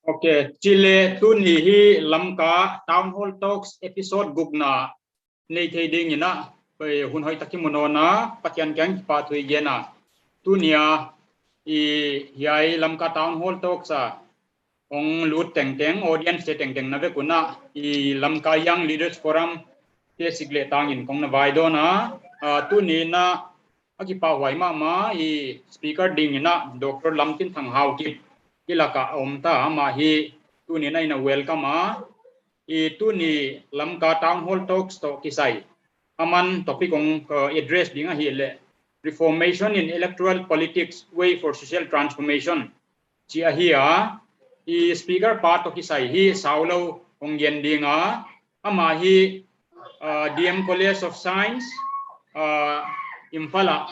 Okay, Chile tuni hi Lamka Town Hall Talks episode gugna nei thei ding ina pe hun hoi takimonona patian kyang pa thui gena tunia I yai Lamka Town Hall Talks a ong lut teng teng audience te teng teng na ve kuna I Lamka Young Leaders Forum te sigle tangin kong na vai do na tuni na aki pa wai ma I speaker ding ina Dr. Lamtinthang Haokip ilaka omta ma hi tuni na ina welcome tuni Lamka Town Hall Talks to kisai aman topic ong address dinga hi le Reformation in Electoral Politics Way for Social Transformation chi ahia I speaker part to kisai hi saulo ong yen dinga ama hi DM College of Science Impala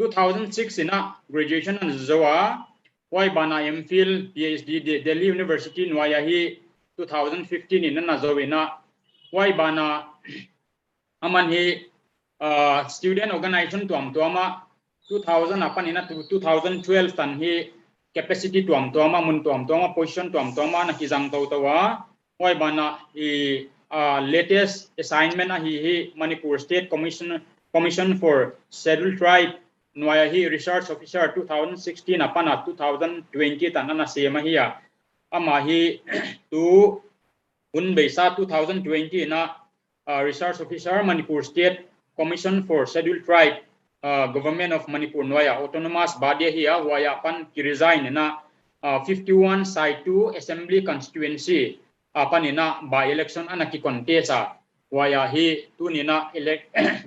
2006 ina graduation an zawa wai bana MPhil PhD Delhi University nwaya hi 2015 ina na zawina wai bana aman hi student organization tuama 2000 apan ina 2012 tan hi capacity tuama mun tuama position tuama na kijang tawa wai bana I latest assignment hi Manipur State Commission for Scheduled Tribe Nwaya hi research officer 2016 apana 2020 tanana sema hiya ama hi tu unbeisa 2020 na research officer Manipur State Commission for Scheduled Tribe Government of Manipur Nwaya autonomous body hiya waya pan ki resign na 51 side 2 assembly constituency apanina by election anaki contest waya hi tunina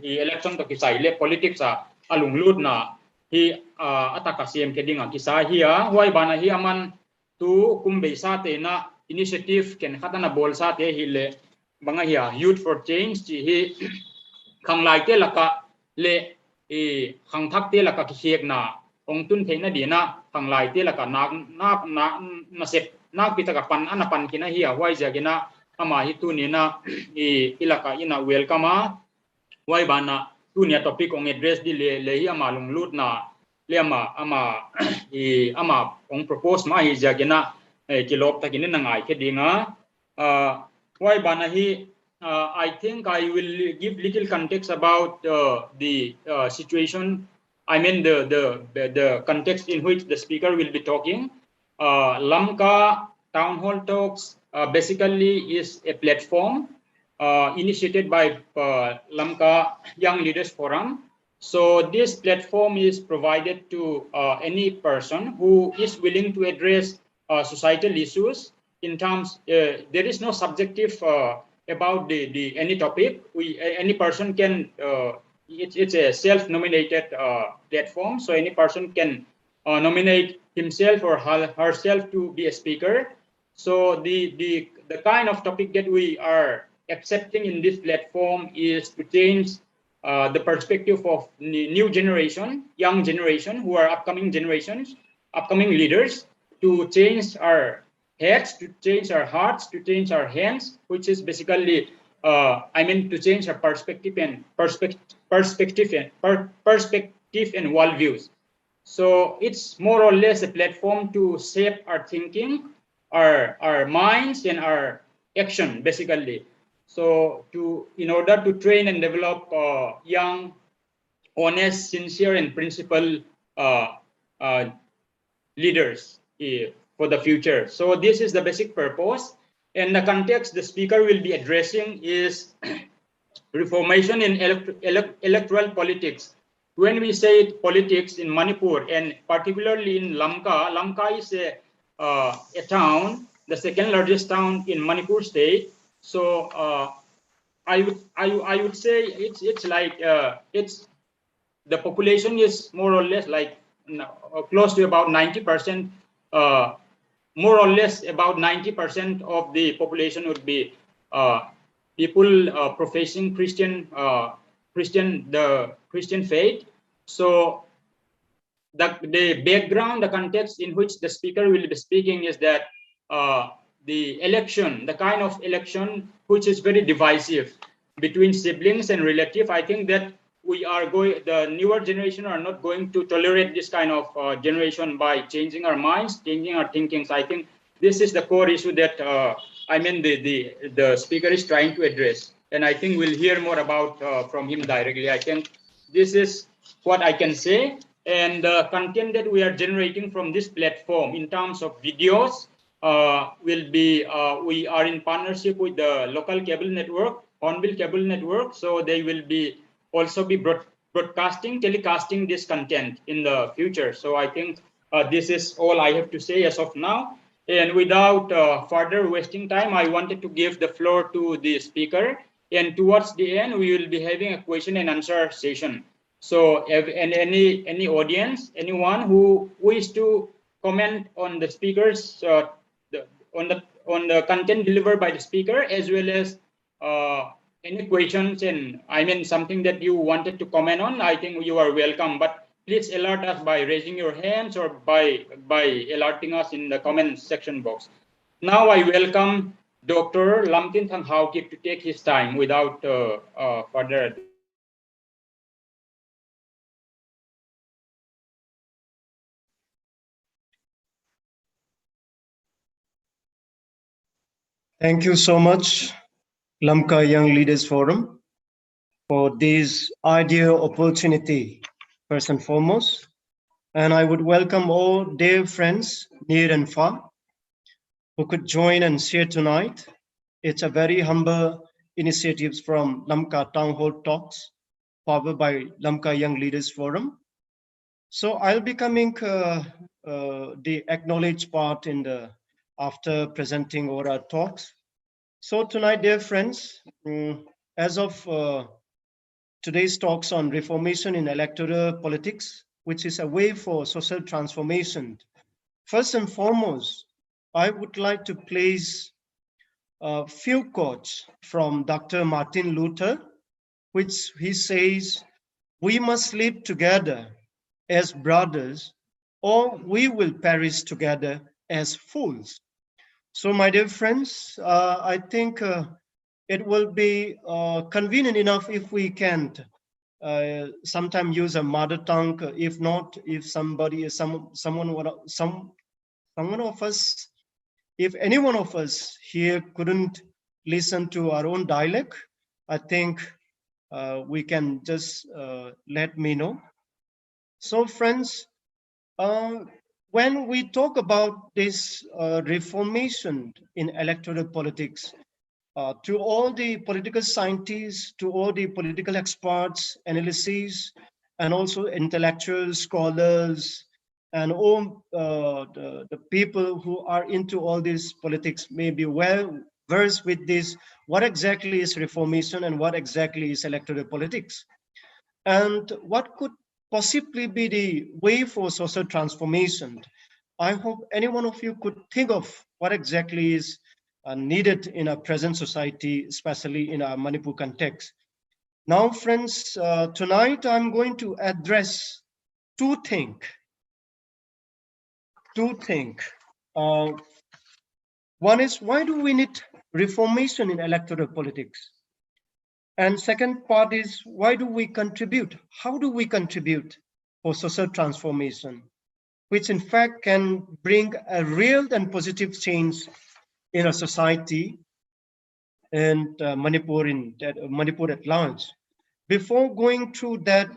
election to kisai le politics alung lut na hi ataka CM kedinga kisa hiya wai bana hi aman tu kumbe sa te na initiative ken khatana bol sa te hi le banga hiya youth for change chi hi khanglai te laka le khang thak te laka ki hek na ong tun theina dina khanglai te laka na sep na pitaka pan anapan kina hiya wai jagina ama hi tu ni na ilaka ina welcome wai bana tunia topic ong address di le hi ama lung lut na le ama ong propose ma hi jagina kilop takini nangai kedinga why bana hi I think I will give little context about the situation. I mean the context in which the speaker will be talking. Lamka Town Hall Talks basically is a platform initiated by Lamka Young Leaders Forum. So this platform is provided to any person who is willing to address societal issues in terms. There is no subjective about the any topic. Any person can. It's a self-nominated platform, so any person can nominate himself or herself to be a speaker. So the kind of topic that we are accepting in this platform is to change the perspective of new generation, young generation, who are upcoming generations, upcoming leaders, to change our heads, to change our hearts, to change our hands, which is basically, to change our perspective and worldviews. So it's more or less a platform to shape our thinking, our minds, and our action, basically. So in order to train and develop young, honest, sincere, and principled leaders for the future. So this is the basic purpose. And the context the speaker will be addressing is reformation in electoral politics. When we say politics in Manipur, and particularly in Lamka, Lamka is a town, the second largest town in Manipur state. So I would say it's like it's the population is more or less like close to about 90%. More or less about 90% of the population would be people professing Christian faith. So the background, the context in which the speaker will be speaking is that the election, the kind of election which is very divisive between siblings and relatives. I think that the newer generation are not going to tolerate this kind of generation by changing our minds, changing our thinkings. I think this is the core issue that the speaker is trying to address, and I think we'll hear more about from him directly. I think this is what I can say, and the content that we are generating from this platform in terms of videos will be we are in partnership with the local cable network, Hornbill Cable Network, so they will be also be telecasting this content in the future. So I think this is all I have to say as of now. And without further wasting time, I wanted to give the floor to the speaker. And towards the end, we will be having a question and answer session. So, and any audience, anyone who wish to comment on the speakers, on the content delivered by the speaker, as well as any questions, and I mean something that you wanted to comment on, I think you are welcome. But please alert us by raising your hands or by alerting us in the comment section box. Now I welcome Dr. Lamtinthang Haokip to take his time without further ado. Thank you so much, Lamka Young Leaders Forum, for this ideal opportunity, first and foremost. And I would welcome all dear friends, near and far, who could join and share tonight. It's a very humble initiative from Lamka Town Hall Talks, powered by Lamka Young Leaders Forum. So I'll be coming the acknowledged part in the after presenting all our talks. So tonight, dear friends, as of today's talks on reformation in electoral politics, which is a way for social transformation, first and foremost, I would like to place a few quotes from Dr. Martin Luther, which he says, "We must live together as brothers, or we will perish together as fools." So, my dear friends, I think it will be convenient enough if we can sometime use a mother tongue. If not, if someone of us, if any one of us here couldn't listen to our own dialect, I think we can just let me know. So, friends, when we talk about this reformation in electoral politics, to all the political scientists, to all the political experts, analysts, and also intellectual scholars, and all the people who are into all this politics may be well versed with this, what exactly is reformation and what exactly is electoral politics, and what could possibly be the way for social transformation. I hope any one of you could think of what exactly is needed in our present society, especially in our Manipur context. Now, friends, tonight I'm going to address two things. One is, why do we need reformation in electoral politics? And second part is, why do we contribute? How do we contribute for social transformation, which in fact can bring a real and positive change in a society and Manipur at large. Before going through that,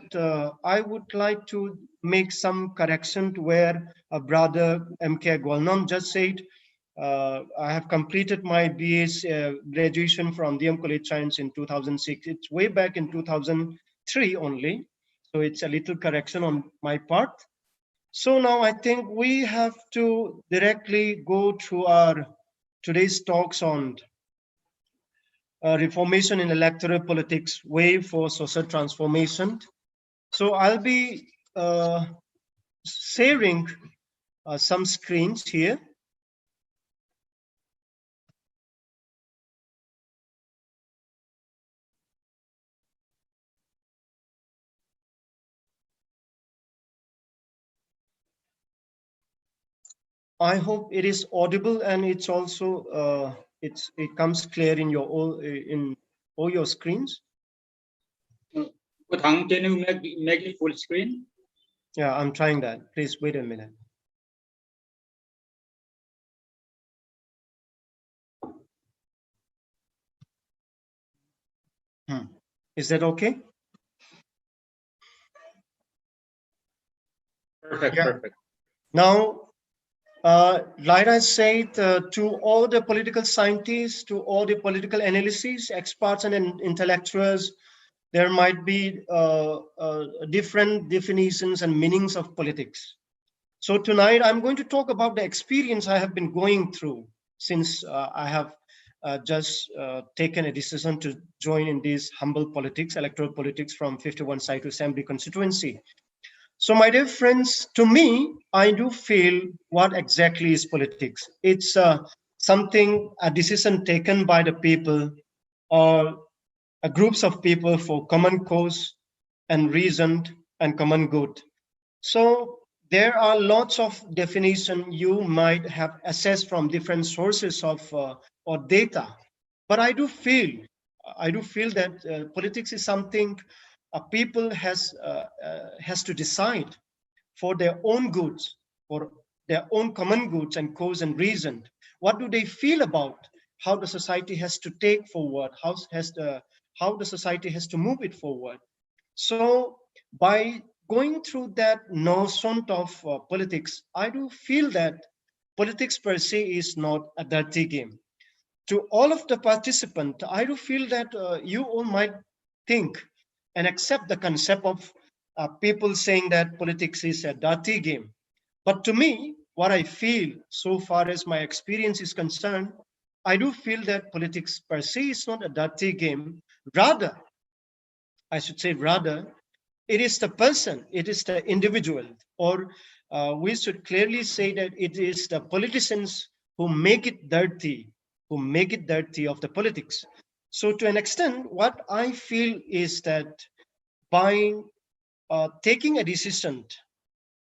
I would like to make some correction to where a brother MK Gwalnam just said, I have completed my BA's graduation from DM College Science in 2006. It's way back in 2003 only. So it's a little correction on my part. So now I think we have to directly go through our today's talks on reformation in electoral politics, way for social transformation. So I'll be sharing some screens here. I hope it is audible and it's also it comes clear in all your screens. Thang, can you make it full screen? Yeah, I'm trying that. Please wait a minute. Is that okay? Perfect, Yeah. perfect. Now, like I said, to all the political scientists, to all the political analysts, experts, and intellectuals, there might be different definitions and meanings of politics. So tonight, I'm going to talk about the experience I have been going through since I have just taken a decision to join in this humble politics, electoral politics from 51 side to assembly constituency. So, my dear friends, to me, I do feel what exactly is politics. It's something, a decision taken by the people or groups of people for common cause and reason and common good. So there are lots of definition you might have assessed from different sources of or data, but I do feel that politics is something a people has to decide for their own goods, for their own common goods and cause and reason. What do they feel about how the society has to take forward? How the society has to move it forward? So by going through that notion of politics, I do feel that politics per se is not a dirty game. To all of the participants, I do feel that you all might think and accept the concept of people saying that politics is a dirty game. But to me, what I feel so far as my experience is concerned, I do feel that politics per se is not a dirty game. Rather, I should say, rather, it is the person, it is the individual, or we should clearly say that it is the politicians who make it dirty, of the politics. So, to an extent, what I feel is that by taking a decision,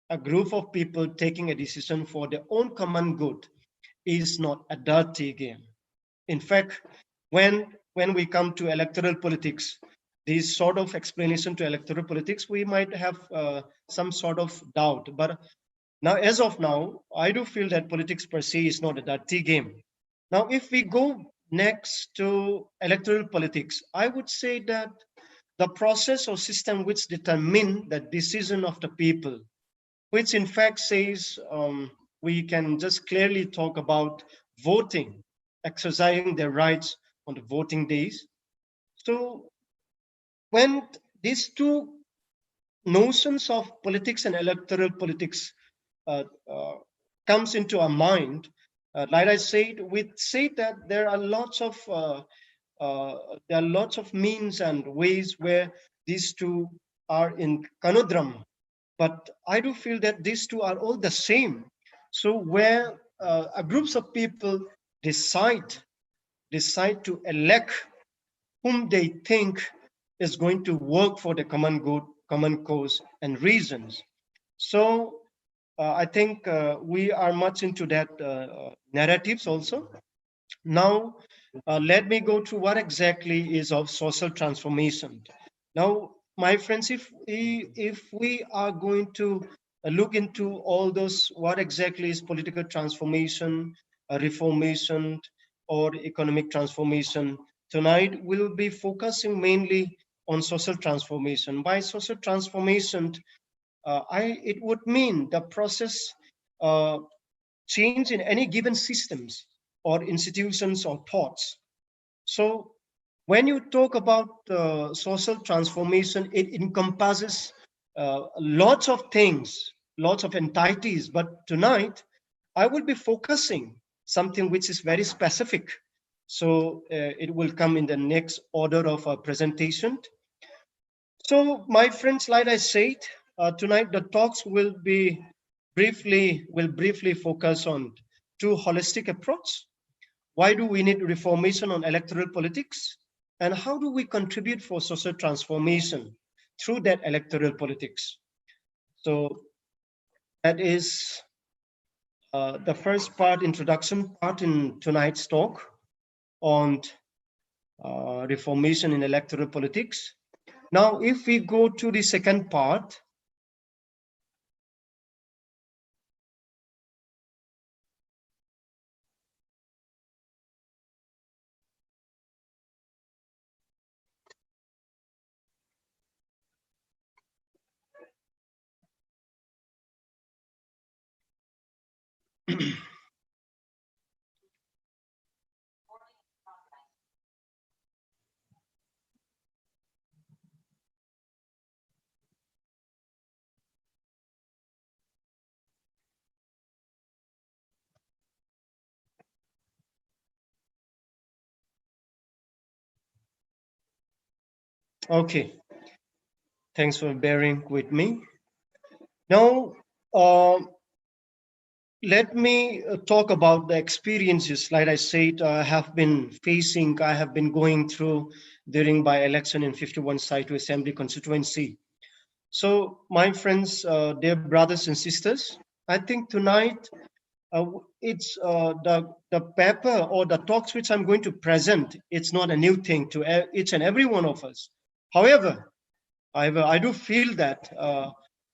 a group of people taking a decision for their own common good is not a dirty game. In fact, when we come to electoral politics, this sort of explanation to electoral politics, we might have some sort of doubt. But now, as of now, I do feel that politics per se is not a dirty game. Now, if we go next to electoral politics, I would say that the process or system which determine the decision of the people, which in fact says we can just clearly talk about voting, exercising their rights on the voting days. So when these two notions of politics and electoral politics uh, uh, comes into our mind, like I said, we say that there are lots of means and ways where these two are in conundrum, but I do feel that these two are all the same. So where groups of people decide to elect whom they think is going to work for the common good, common cause, and reasons. So I think we are much into that narratives also. Now, let me go to what exactly is of social transformation. Now, my friends, if we are going to look into all those, what exactly is political transformation, reformation, or economic transformation, tonight we'll be focusing mainly on social transformation. By social transformation, it would mean the process uh, change in any given systems or institutions or thoughts. So when you talk about social transformation, it encompasses lots of things, lots of entities. But tonight, I will be focusing something which is very specific. So it will come in the next order of our presentation. So my friends, like I said, tonight the talks will briefly focus on two holistic approach. Why do we need reformation on electoral politics? And how do we contribute for social transformation through that electoral politics? So that is the first part, introduction part in tonight's talk on reformation in electoral politics. Now, if we go to the second part, okay, thanks for bearing with me. Now, let me talk about the experiences, like I said, I have been facing, I have been going through during my election in 51 Saitu Assembly constituency. So, my friends, dear brothers and sisters, I think tonight it's the paper or the talks which I'm going to present. It's not a new thing to each and every one of us. However, I do feel that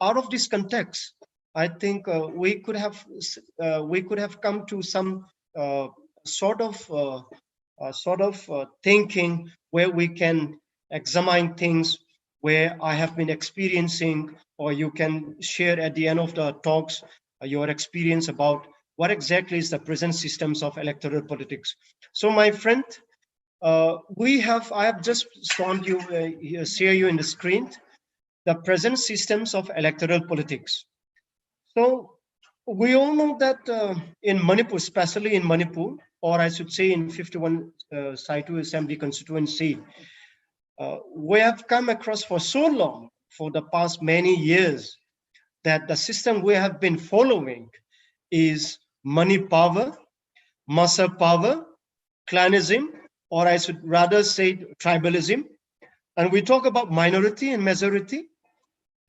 out of this context, I think we could have come to some uh, sort of thinking where we can examine things where I have been experiencing, or you can share at the end of the talks your experience about what exactly is the present systems of electoral politics. So, my friend, I have just shown you, share you in the screen, the present systems of electoral politics. So we all know that in Manipur, especially in Manipur, or I should say in 51 Saitu Assembly constituency, we have come across for so long, for the past many years, that the system we have been following is money power, muscle power, clanism, or I should rather say tribalism. And we talk about minority and majority.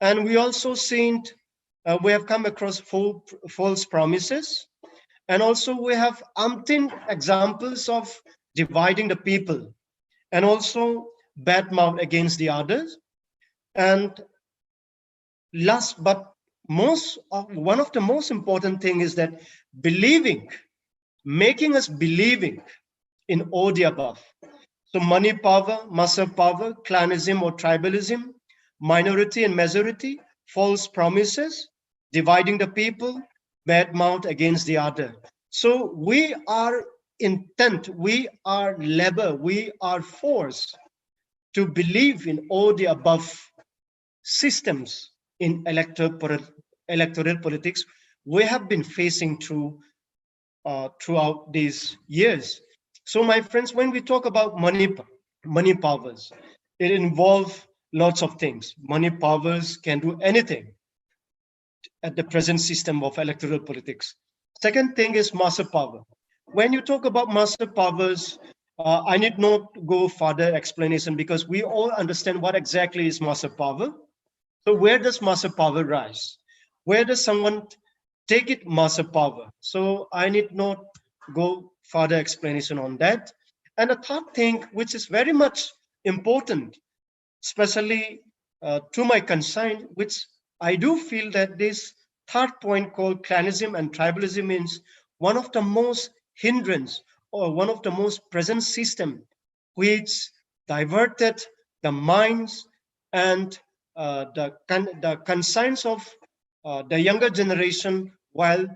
And we also seen, we have come across false promises. And also we have umpteen examples of dividing the people and also bad mouth against the others. And last but one of the most important thing is that believing, making us believing in all the above. So money power, muscle power, clanism or tribalism, minority and majority, false promises, dividing the people, bad mouth against the other. So we are intent, we are labor, we are forced to believe in all the above systems in electoral politics we have been facing throughout these years. So, my friends, when we talk about money powers, it involves lots of things. Money powers can do anything at the present system of electoral politics. Second thing is master power. When you talk about master powers, I need not go further explanation because we all understand what exactly is master power. So where does master power rise? Where does someone take it master power? So I need not go further explanation on that. And the third thing, which is very much important, especially to my concern, which I do feel that this third point called clanism and tribalism is one of the most hindrance or one of the most present system which diverted the minds and the concerns of the younger generation while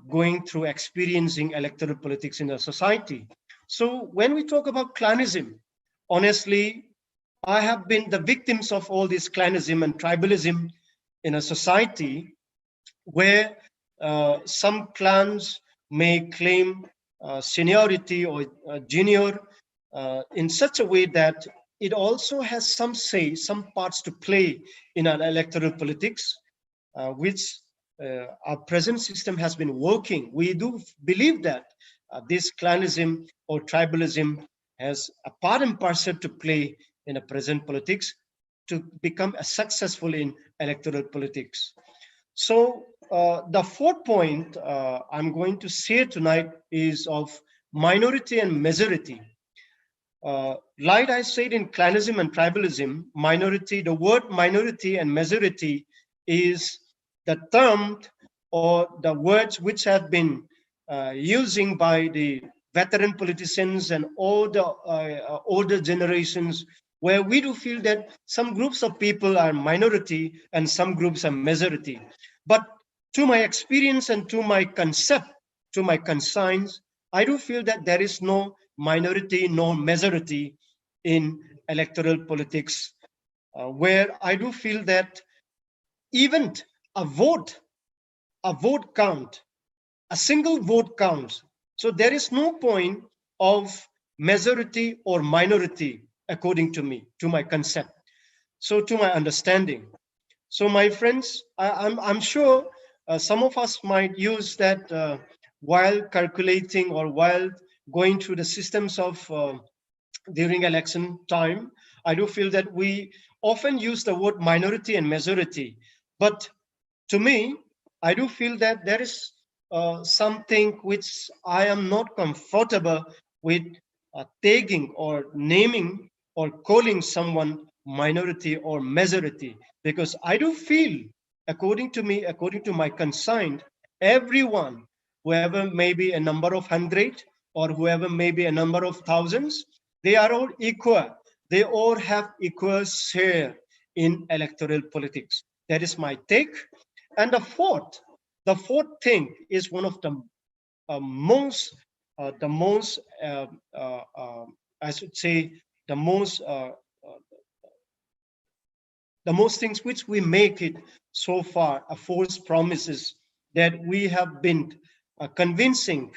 going through experiencing electoral politics in a society. So when we talk about clanism, honestly, I have been the victims of all this clanism and tribalism in a society where some clans may claim seniority or junior in such a way that it also has some say, some parts to play in our electoral politics, which our present system has been working. We do believe that this clanism or tribalism has a part and parcel to play in a present politics to become successful in electoral politics. So the fourth point I'm going to say tonight is of minority and majority. like I said, in clanism and tribalism, minority, the word minority and majority is the term or the words which have been using by the veteran politicians and all the older generations, where we do feel that some groups of people are minority and some groups are majority. But to my experience and to my concept, to my conscience, I do feel that there is no minority, no majority in electoral politics, where I do feel that even a vote, a vote count, a single vote counts. So there is no point of majority or minority, according to me, to my concept, so to my understanding. So my friends, I'm sure some of us might use that while calculating or while going through the systems of during election time. I do feel that we often use the word minority and majority, but to me, I do feel that there is something which I am not comfortable with taking or naming or calling someone minority or majority, because I do feel, according to me, according to my conscience, everyone, whoever may be a number of hundred or whoever may be a number of thousands, they are all equal. They all have equal share in electoral politics. That is my take. And the fourth thing is one of the the most, I should say, the most, the most things which we make it so far are false promises that we have been convincing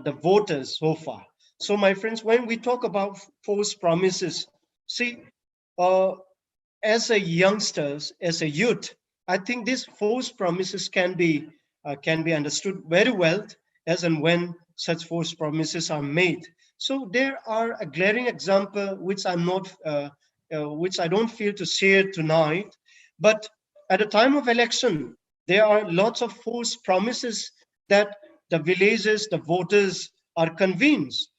the voters so far. So, my friends, when we talk about false promises, see, uh, as a youngsters, as a youth, I think these false promises can be understood very well as and when such false promises are made. So there are a glaring example which I'm not, which I don't feel to share tonight. But at the time of election, there are lots of false promises that the villagers, the voters are convinced,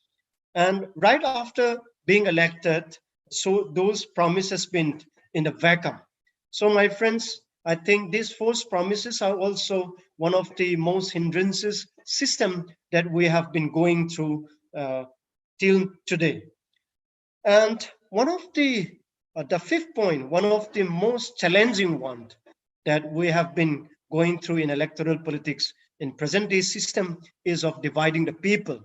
and right after being elected, so those promises been in the vacuum. So my friends, I think these false promises are also one of the most hindrances system that we have been going through till today. And one of the fifth point, one of the most challenging one that we have been going through in electoral politics in present day system is of dividing the people.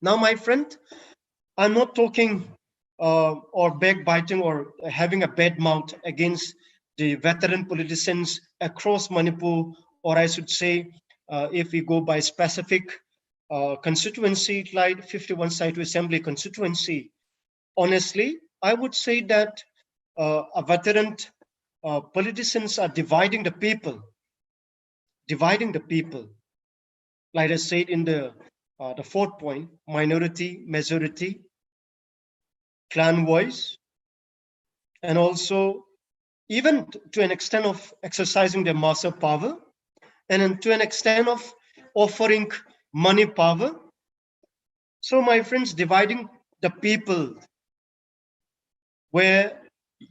Now, my friend, I'm not talking or backbiting or having a bad mouth against the veteran politicians across Manipur, or I should say, if we go by specific constituency, like 51 Saitu Assembly constituency, honestly, I would say that a veteran politicians are dividing the people. Like I said in the fourth point, minority, majority, clan voice, and also even to an extent of exercising their massive power, and then to an extent of offering money power. So, my friends, dividing the people where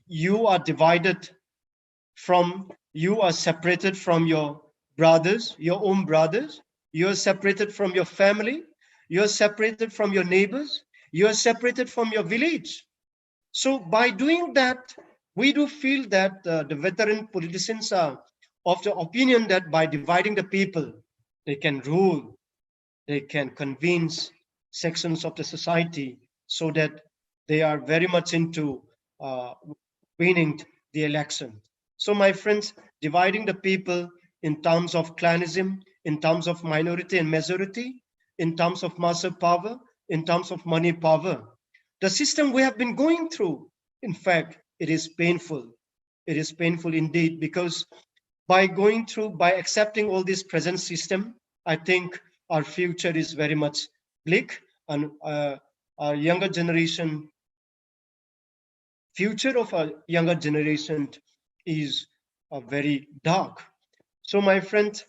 you are divided from, you are separated from your brothers, your own brothers, you are separated from your family, you are separated from your neighbors, you are separated from your village. So by doing that, we do feel that the veteran politicians are of the opinion that by dividing the people, they can rule, they can convince sections of the society so that they are very much into uh, winning the election. So my friends, dividing the people in terms of clanism, in terms of minority and majority, in terms of massive power, in terms of money power, the system we have been going through, in fact, it is painful. It is painful indeed, because by going through, by accepting all this present system, I think our future is very much bleak, and our younger generation, future of our younger generation is very dark. So my friend,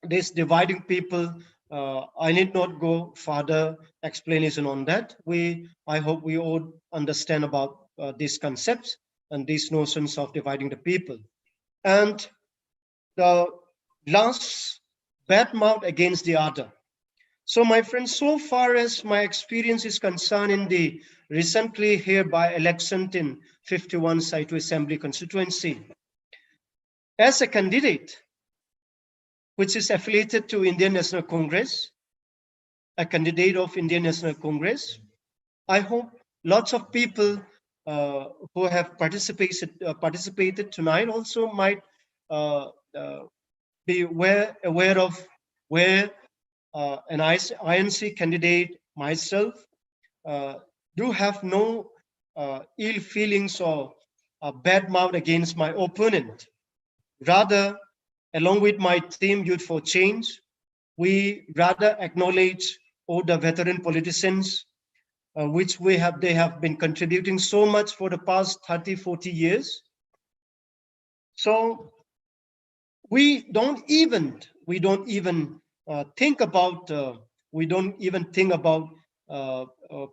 this dividing people I need not go further explanation on that. I hope we all understand about these concepts and these notions of dividing the people. And the last, bad mouth against the other. So my friends, so far as my experience is concerned in the recently hereby election in 51 Saitu Assembly constituency, as a candidate which is affiliated to Indian National Congress, a candidate of Indian National Congress, I hope lots of people who have participated tonight also might be aware of where an INC candidate, myself, do have no ill feelings or bad mouth against my opponent. Rather, along with my team Youth for Change, we rather acknowledge all the veteran politicians they have been contributing so much for the past 30, 40 years. So we don't even think about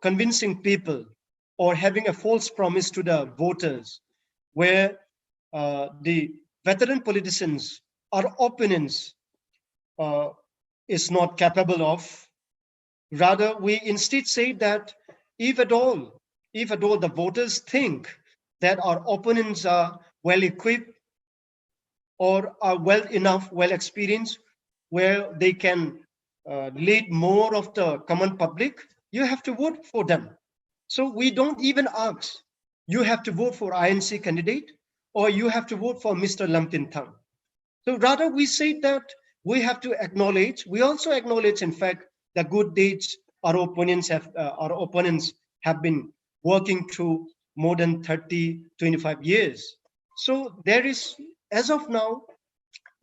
convincing people or having a false promise to the voters, where the veteran politicians or opponents is not capable of. Rather, we instead say that if at all the voters think that our opponents are well equipped or are well experienced, where they can lead more of the common public, you have to vote for them. So we don't even ask, you have to vote for INC candidate or you have to vote for Mr. Lamtinthang. So rather we say that we have to acknowledge, we also acknowledge in fact the good deeds our opponents have been working through more than 30, 25 years. So there is, as of now,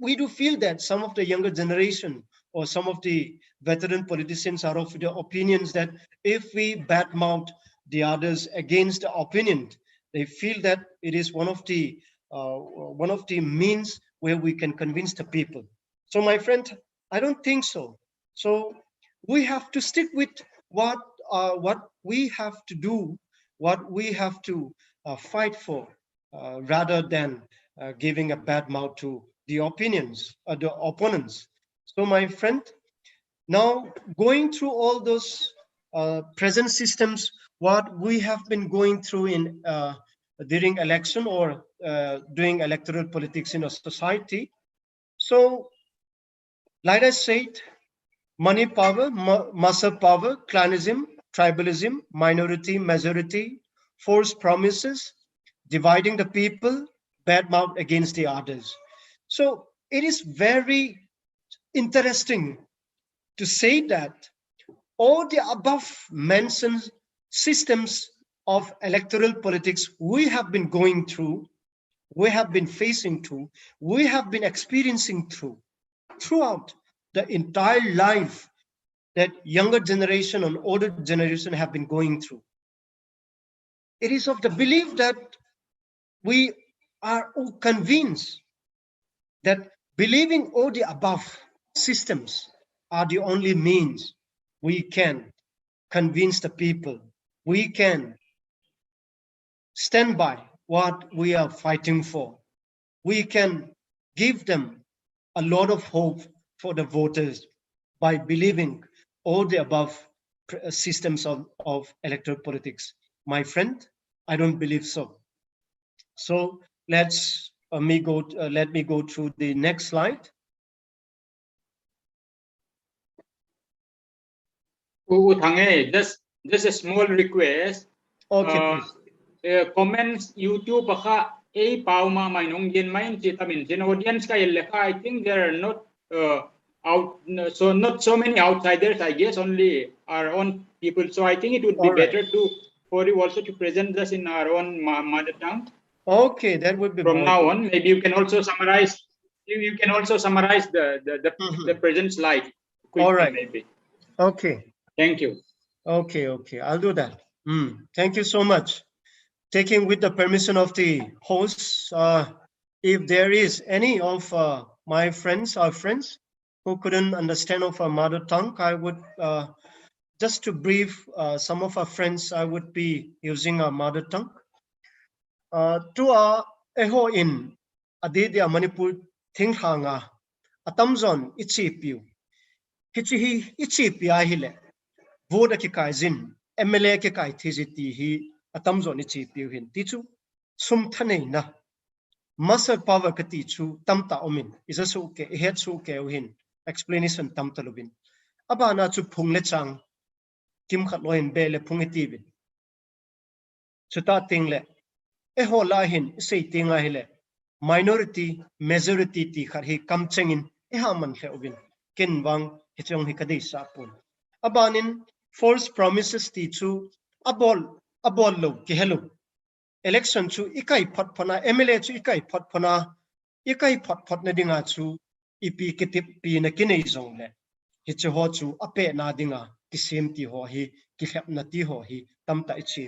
we do feel that some of the younger generation or some of the veteran politicians are of the opinions that if we badmouth the others against the opinion, they feel that it is one of the means where we can convince the people. So my friend, I don't think so. So we have to stick with what we have to do, what we have to fight for, rather than giving a bad mouth to the opponents. So my friend, now going through all those present systems, what we have been going through in during election or doing electoral politics in a society. So, like I said, money power, muscle power, clanism, tribalism, minority, majority, forced promises, dividing the people, bad mouth against the others. So it is very interesting to say that all the above mentioned systems of electoral politics we have been going through, we have been facing through, we have been experiencing throughout the entire life that younger generation and older generation have been going through. It is of the belief that we are all convinced that believing all the above systems are the only means we can convince the people, we can stand by what we are fighting for, we can give them a lot of hope for the voters by believing all the above systems of electoral politics. My friend, I don't believe so. So let me go through the next slide. Thange, just a small request. Okay, please. Comments YouTube baka pauma mainong yen main chitamin in audience ka I think there are not not so many outsiders, I guess, only our own people. So I think it would be better for you also to present this in our own mother tongue. Okay, that would be from now on. Maybe you can also summarize. You can also summarize the present slide quickly. All right. Maybe. Okay. Thank you. Okay. I'll do that. Thank you so much. Taking with the permission of the hosts, if there is any of my friends, our friends, who couldn't understand of our mother tongue, I would just to brief some of our friends, I would be using our mother tongue. To our eho in Adidia Manipur Tinghanga, Atamzon Ichipiu, Hichi Ichipia Hile, Voda Kikaizin, MLA Kikai Tiziti, he Atamzon Ichipiu hin, Tichu, Sumtane na. Muscle power katichu tamta omin is a suke head suke hin explanation tamta lubin abana chu phungle chang kim khat loin bele phungitibin chuta tingle e hola hin sei tinga hele minority majority ti khar hi kam chengin e ha man khe obin ken wang hichong hi kadei sa pun abanin false promises ti chu abol lo ki hello election chu ikai phat phana MLA chu ikai phat phana ikai phat na dinga chu ipi kitip pi na kinei zong le hi chu ho chu ape na dinga ki sem ti ho hi ki khap na ti ho hi tamta ichi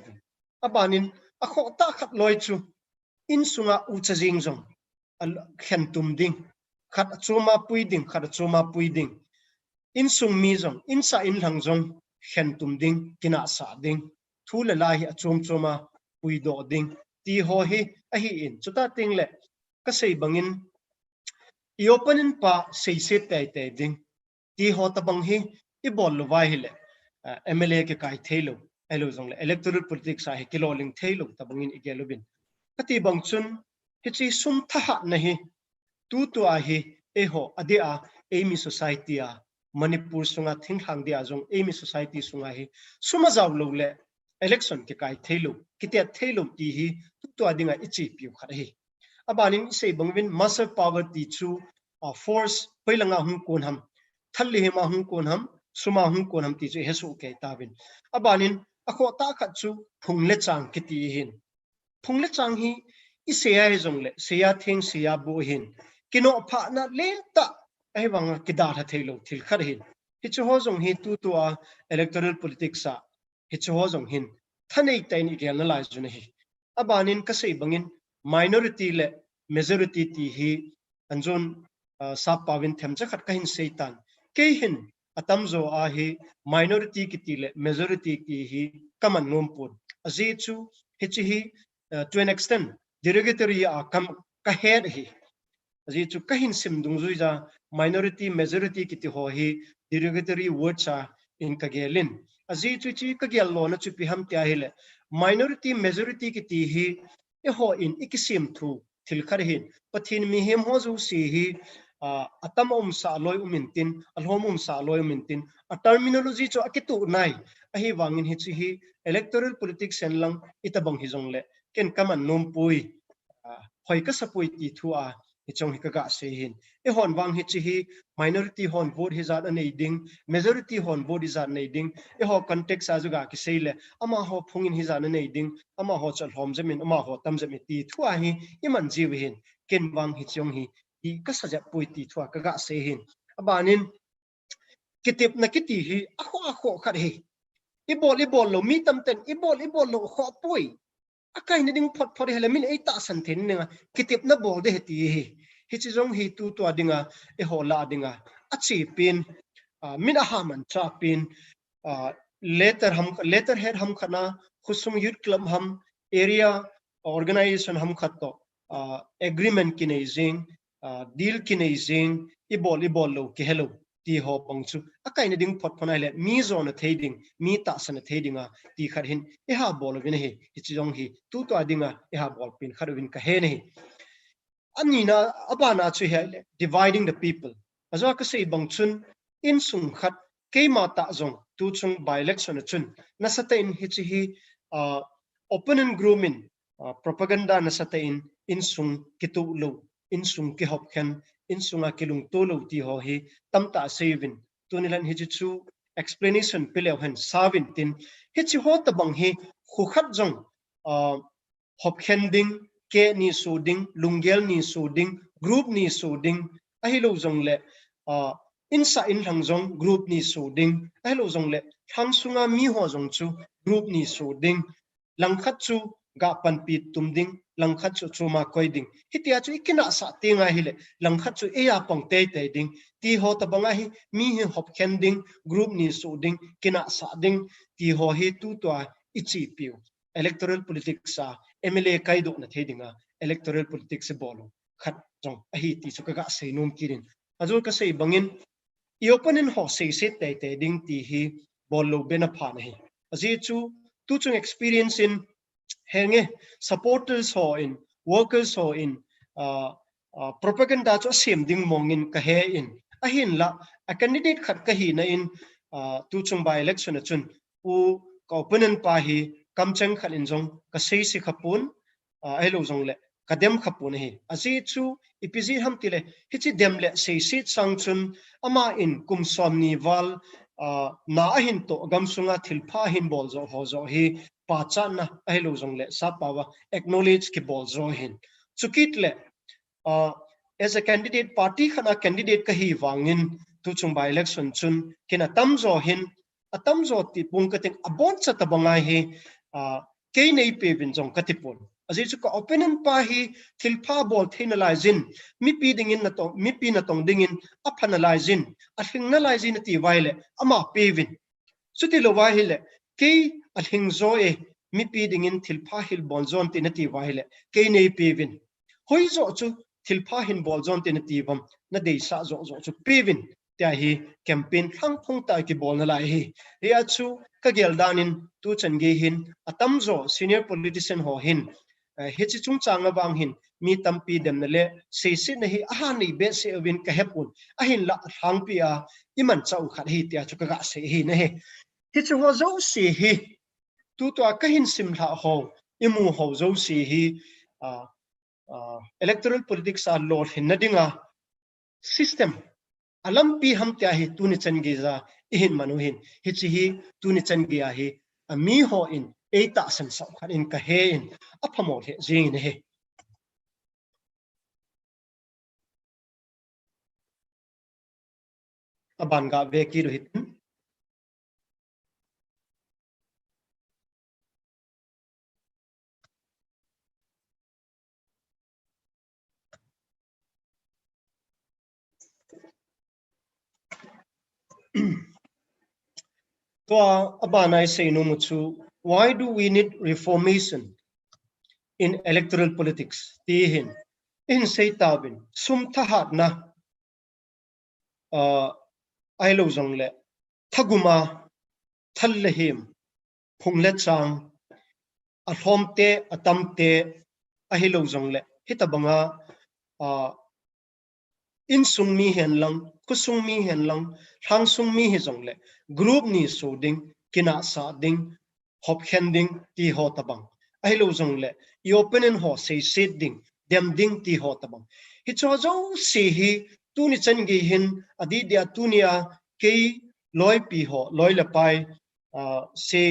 abanin akho ta khat loi chu in sunga u chajing zong al khen tum ding khat chuma pui ding khat chuma pui ding in sung mi zong in sa in lang zong khen tum ding kina sa ding thule la hi achum chuma pui do ding ti ho hi a hi in chuta ting le ka sei bangin I openin pa sei se te ding ti ho ta bang hi I bol lo vai hi le MLA ke kai thelo elo jong le electoral politics a hi kiloling thelo ta bangin igelobin ati bang chun hi chi sum tha ha na hi tu a hi e ho adia emi society a Manipur sunga thingthang dia jong emi society sunga hi suma jaw lo le election ke kai thelo kitia thelo ti hi tu adinga ichi piu khar hi abanin sei bangwin muscle power ti chu force poilanga hum kon ham thalli hema hum kon ham suma hum kon ham ti chu hesu ke tabin abanin akho ta khat chu phungle chang kiti hin phungle chang hi iseya he jong le seya thing seya bo hin kino pha na lenta ai wanga kida tha thelo thil khar hin hi chu ho jong hi tu a electoral politics a hi chu ho jong hin thanei tain I gel na lai jun hi abanin ka sei bangin minority le majority ti hi anjon sa pawin them cha khat ka hin seitan ke hin atamzo a hi minority ki ti le majority ki hi kaman nom pun azi chu hi chi hi to an extent derogatory a kam ka head hi azi chu ka hin sim dung zui ja minority majority ki ti ho hi derogatory word cha in ka gelin azi chu chi ka gel lo na chu pi ham tia hi le minority majority ki ti hi e ho in ikisim thu thil khar hin pathin mi hem ho zu si hi atam sa loi umintin alhom sa loi umintin a terminology cho akitu nai a hi wangin hi chi hi electoral politics en lang itabang hi jong le ken kaman nom pui hoi ka sapui ti thu a hi chong hi ka ga se hin e hon wang hi chi hi minority hon vote hi zat anei ding majority hon vote hi zat nei ding e ho context a zuga ki seile ama ho phungin hi zat anei ding ama ho chal hom jamin ama ho tam jami ti thu a hi iman jiw hin ken wang hi chong hi I ka saja pui ti thua ka ga se hin abanin kitip na kiti hi akho khat hi ibol lo mi tam ten ibol lo kho pui akai ni ding phot hele min ei ta san thin ninga kitip na bol de heti hi hi chi jong hi tu to adinga e hola adinga achi pin min a haman cha pin later head ham khana khusum youth club ham area organization ham khato agreement kinezing deal kinezing ibol lo ki hello ti ho pangchu akai ni ding phot phonai le mi zone thading mi ta san thadinga ti khar hin e ha bol vin he chi jong hi tu to adinga e ha bol pin khar vin ka he ne anina abana chu he dividing the people azwa ka sei bangchun in sung khat keima ta zong tu chung by election chun na satain hi chi hi opponent grooming propaganda na satain in sung kitu lo in sung ki hop khan in sunga kilung to lo ti ho hi tamta sevin tunilan hi chu explanation pelew han savin tin hi chi ho ta bang hi khu khat jong hop khan ding ke ni su ding lungel ni su ding group ni su ding a hi lo jong le insa in hang jong group ni su ding a hi lo jong le thang sunga mi ho jong chu group ni su ding lang khat chu ga pan pi tum ding lang khat chu chuma koi ding hitia chu ikina sa tinga hile lang khat chu eya pong te te ding ti ho ta banga hi mi hi hop khen ding group ni su ding kina sa ding ti ho hi tu to ichi piu electoral politics sa MLA kai do na thedinga electoral politics se bolo khat jong a hi ti chu ka sei nom kirin azul ka sei bangin I openin ho sei sit te te ding ti hi bolo bena phan hi azi chu tu chung experience in henge supporters ho in workers ho in propaganda cho sem ding mongin ka he in a hin la a candidate khat ka hi na in tu chung by election chun u ka opponent pa hi kamchang khat in jong ka sei si khapun ai lo jong le kadem khapun hi azi chu ipg ham tile hichi demle sei sit sang chun ama in kum som ni wal na hin to gam sunga thilpha hin bol zo ho zo hi pa cha na ai lo jong le sa pawa acknowledge ki bol zo hin chukit le as a candidate party khana candidate ka hi wangin tu chung by election chun kina tamzo hin atamzo ti pung ka ting abon cha tabanga hi ke nei pe bin jong katipon azi chu ka opponent pa hi thilpha bol thinalizin mi pi dingin na to mi pi na tong dingin a phanalizin a thingnalizin ti waile ama pevin suti lo wa hile ke a thing zo e mi pi dingin thilpha hil bol zon ti na ti waile ke nei pevin hoi zo chu thilpha hin bol zon ti na ti bam na dei sa zo zo chu pevin tia hi campaign thang phung ta ki bol na lai hi ria chu ka gel danin tu chen ge hin atam zo senior politician ho hin hechi chung chang bang hin mi tampi dem na le sei sit na hi a nei be se win ka hepun a hin la thang pi a iman chau khat hi tia chu ka ga se hi na he hi chu ho zo si hi tu to ka hin sim la ho imu ho zo si hi electoral politics are law hin na dinga system alam pi ham tia hi tu ni chen ge za ihin manu hin hi chi hi tu ni chen ge a hi a mi ho in eita sem sa khan in ka he in a phamo he jing ne he aban ga ve ki rohit to aban I say no muchu why do we need reformation in electoral politics ti hin in say tabin sum thahat na ai lo jong le thaguma thal le him phung le chang a thom te atam te a hi lo jong le hitabanga in sung mi hen lang ku sung mi hen lang thang sung mi hi jong le group ni so ding kina sa ding hop khen ding ti ho tabang ai lo jong le I open in ho say sit ding dem ding ti ho tabang hi cho zo si hi tu ni chen gi hin adi dia tunia ke loi pi ho loi la pai say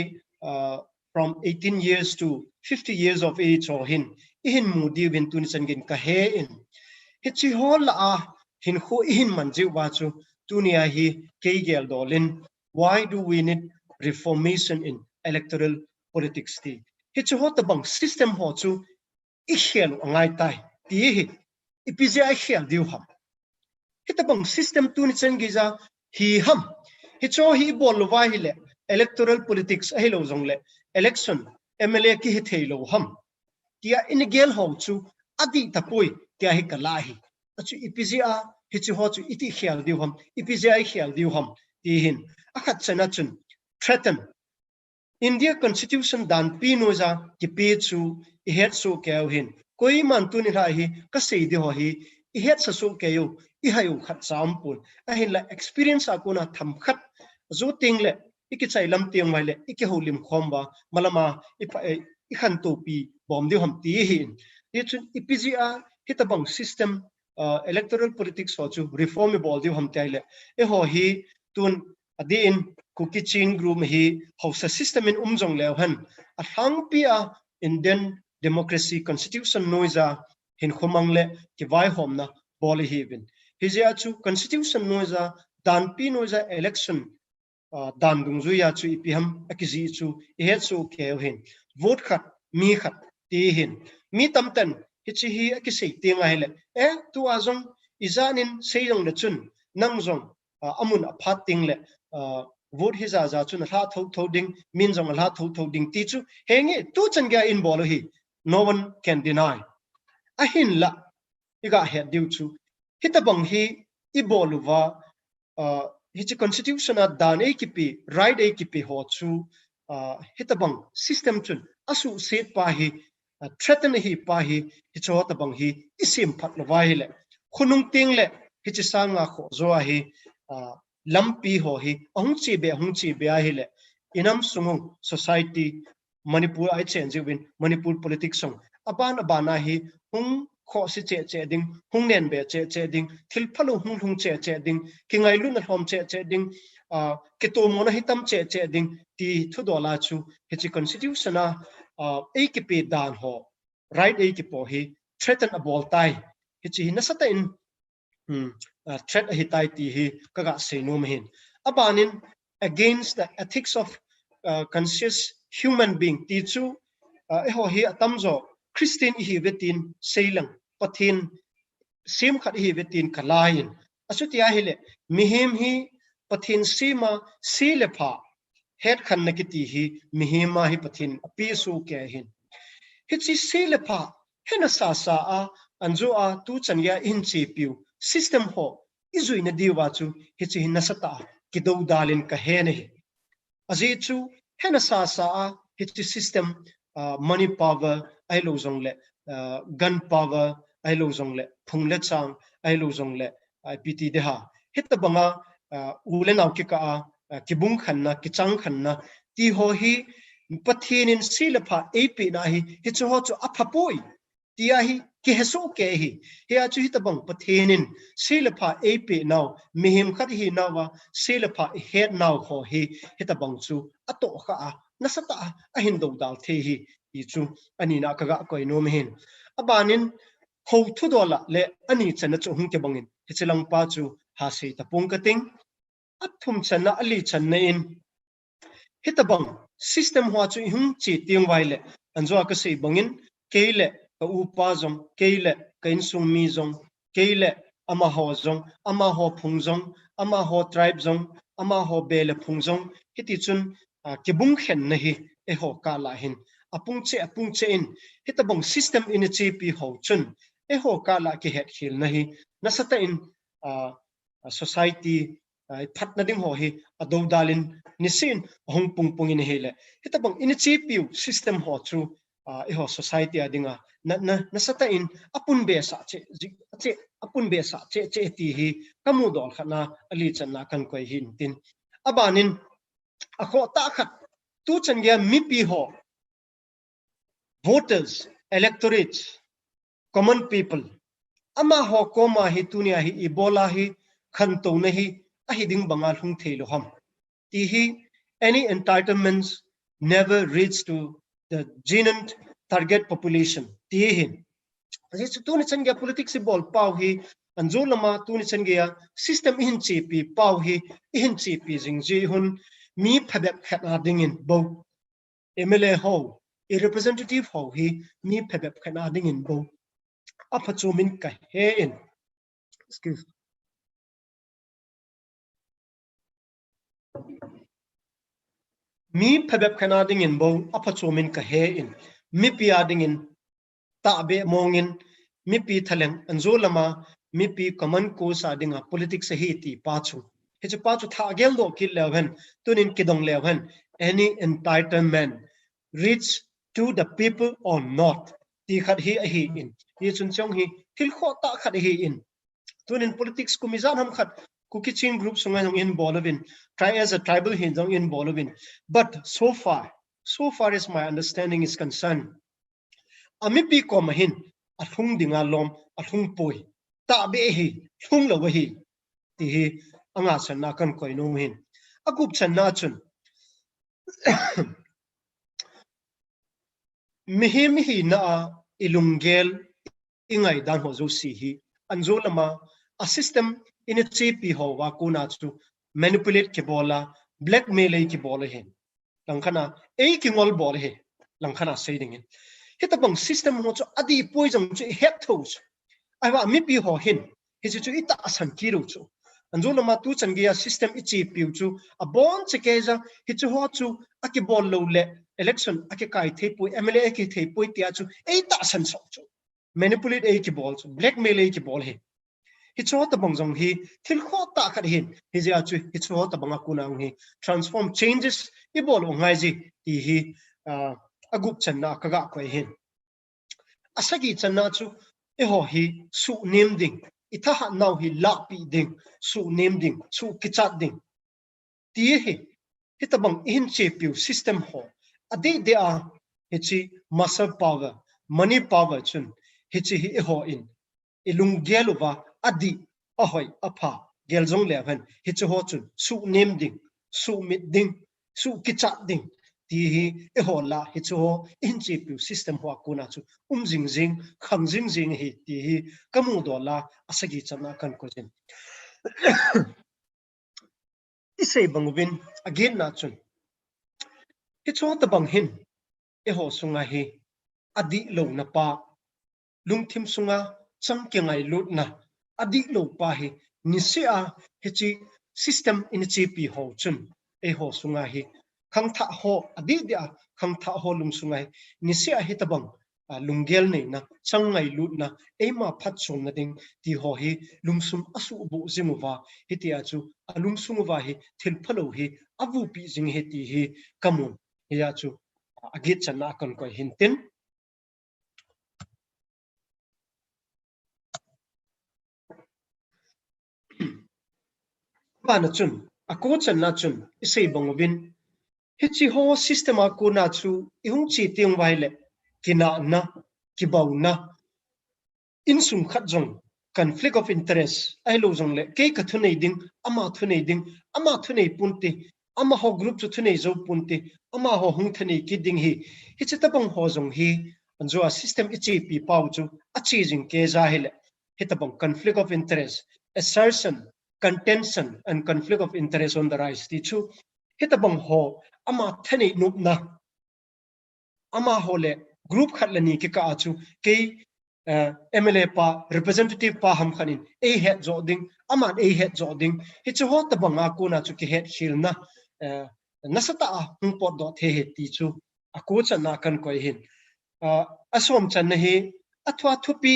from 18 years to 50 years of age or hin mu di win tu ni chen gin ka he in hi chi ho la a hin khu in man ji wa chu tunia hi ke gel dolin why do we need reformation in electoral politics ti hi chu ho ta bang system ho chu I khel ngai tai ti hi ipj I khel diu ham hi ta bang system tu ni chen gi za hi ham hi cho hi bol wa hi le electoral politics a hi lo jong le election MLA ki hi thei lo ham tia in gel ho chu adi ta poi tia hi kala hi achu ipj a hi chu ho chu iti khel diu ham ipj I khel diu ham ti hin akhat chana chun threaten India constitution dan pinoza ki pe chu I het so keu hin koi man tu ni hi ka sei de ho hi I het sa so keu I hayu khat sam pun a hin la experience a kuna tham khat zo ting le iki chai lam tiang mai le iki holim khomba malama I khan to pi bom de ham ti hin ti chun ipg a hitabang system electoral politics ho chu reformable de ham tai le e ho hi tun adi in cookie chain group hi house system in umjong lew han a thang pia Indian democracy constitution noisa hin khomang le ki vai hom na boli hibin hizia chu constitution noisa dan pi noisa election dan dung zu ya chu ipiham akiji chu he chu ke hin vote khat mi khat ti hin mi tamten hichi hi ki sei tinga hele tu azong izanin seilong le chun nang zong amun aphat ting le vote hi za chun la tho ding min zong la tho ding ti chu henge tu changya in bolo hi no one can deny a hin la iga he diu chu hitabang hi iboluwa hichi constitution a dan ekipi right ekipi ho chu hitabang system chun asu set pa hi threaten hi pa hi hicho tabang hi isim phat lo wa hi le khunung ting le hichi sanga kho zo a hi lampi ho hi hung chi be a hi le inam sungong society manipur ai change win manipur politics song abana hi hung kho si che ding hung nen be che ding thil phalu hung che ding kingai lu na hom che ding ke to mo na hitam che ding ti thu do la chu hichi constitution a ekp dan ho right ekp hi threaten a bol tai hichi na sata in threat hi tai ti hi kaga se no hin abanin against the ethics of conscious human being ti chu ho hi atamzo Christian hi vetin seilang pathin sim khat hi vetin kalain asutia hile mihim hi pathin sima silepha het khan nakiti hi mihima hi pathin api su ke hin hichi silepha hena sa a anzu a tu chanya in chi piu system ho izuina diwa chu hichi hinasata kido dalin ka he ne azi chu hena sa a hichi system money power ai lo zong le gun power ai lo zong le phung le chang ai lo zong le pt de ha hit banga ule naw ki ka kibung khanna kichang khanna ti ho hi pathin in silapha ap na hi hichu ho chu aphapoi ti a hi ki heso ke hi he a chu hit bang pathin in silapha ap naw mihim khat hi nawa silapha he naw ho hi hit bang chu ato kha nasata a hindo dal the hi ichu ani na kaga koi no mehin abanin ho thu dola le ani chana chu hung ke bangin hichilang pa chu ha sei tapung kating athum chana ali channa in hitabang system hwa chu hung chi tiang wai le anjo ka sei bangin keile ka upa jong keile kain sung mi jong keile ama ho jong ama ho phung jong ama ho tribe jong ama ho bele phung jong hiti chun kibung khen na hi e ho ka la hin apung che in hitabang system in pi ho chun e ho ka la ki het khil na hi nasata in society phat na ding ho hi ado dalin nisin hong pung in hele hitabang in pi system ho chu e ho society adinga nasata in apun be sa che apun be sa che ti hi kamu dol khana ali channa kan koi hin tin abanin akho ta khat tu changya mi pi ho voters electorates common people ama ho koma hi tunia hi ebola hi khanto na hi ahi ding bangal hung thelo ham ti hi any entitlements never reach to the genuine target population ti hi asi tu ni changya politics bol pau hi anjolama tu ni changya system in chi pi pau hi in chi pi jing ji hun mi phabek khana dingin bo mla ho a representative ho hi mi phabek khana dingin bo apachumin ka he in excuse mi phabek khana dingin bo apachumin ka he in mi pia dingin ta be mongin mi pi thaleng anjolama mi pi common ko sa dinga politics hi ti pachu he pachu tha gel do ki lewen tunin kidong lewen any entitlement reach to the people or not ti khat hi in hi chun chong hi thil kho ta khat hi in tunin politics kumizan ham khat kukichin group sungai in bolovin try as a tribal hinjong in bolovin but so far as my understanding is concerned ami pi ko mahin athung dinga lom athung poi ta be hi thung lo hi ti hi anga sanna kan koi no hin akup channa chun mihim hi na ilungel ingai dan ho zo si hi anjolama a system in a pi ho wa kuna chu manipulate ke bola blackmail ki bola hin langkhana e ki ngol bol he langkhana sei ding hita bang system ho chu adi poison chu het thos ai wa mi pi ho hin hi chu ita asan ki ro chu anjuna ma tu changia system ichi piu chu a bon chekeza hi chu ho chu aki bol lo le election aki kai thepui mla aki thepui tia chu ita asan so chu manipulate aki bol chu blackmail aki bol he hi chu ta bang jong hi thil kho ta khat hin hi ja chu hi chu ta bang akuna hi transform changes i bol ngai ji ti hi agup channa kaga ko hin asagi channa chu e ho hi su name ding itha ha now hi la pi ding su name ding su kichat ding ti hi hitabang in che piu system ho ade de a hichi muscle power money power chun hichi hi ho in ilung geluwa adi ahoi apha geljong levan hichi ho chun su name ding su mit ding su kichat ding ti hi e ho la hichi ho in che piu system ho akuna chu jing jing khang jing jing hi ti hi kamu do la asagi chana kan ko jin isei bangwin again na chun hi chu ta bang hin e ho sunga hi adi lo na pa lungthim sunga changkengai lut na adi lo pa hi nisia hichi system in chi pi ho chun e ho sunga hi khang tha ho adi dia khang tha ho lung sunga hi nisia hi ta bang lungel nei na changai lut na ema phat chon na ding ti ho hi lungsum asu bu zimuwa hi ti a chu alungsum wa hi thil phalo hi abu pi jing he ti hi kamun ya chu agit channa kan ko hintin bana chun ako channa chun isei bangobin hichi ho system ko na chu ihung chi tiang waile kina na kibau na insum khat jong conflict of interest ai lo jong le ke ka thunei ding ama thunei punti ama ho group chu thunei zo punti ama ho hung thunei ki ding hi hichi tabang ho jong hi anjo a system ichi pi pau chu achi jing ke za hele hitabang conflict of interest assertion contention and conflict of interest on the rise ti chu hitabang ho ama thunei nup na ama ho le group khatlani ki ka chu ke MLA pa representative pa ham khanin a het joding aman a het joding hi chu hot banga ko na chu ki het hil na nasata hung pot do the he ti chu aku chana kan koi hin asom chan na hi athwa thupi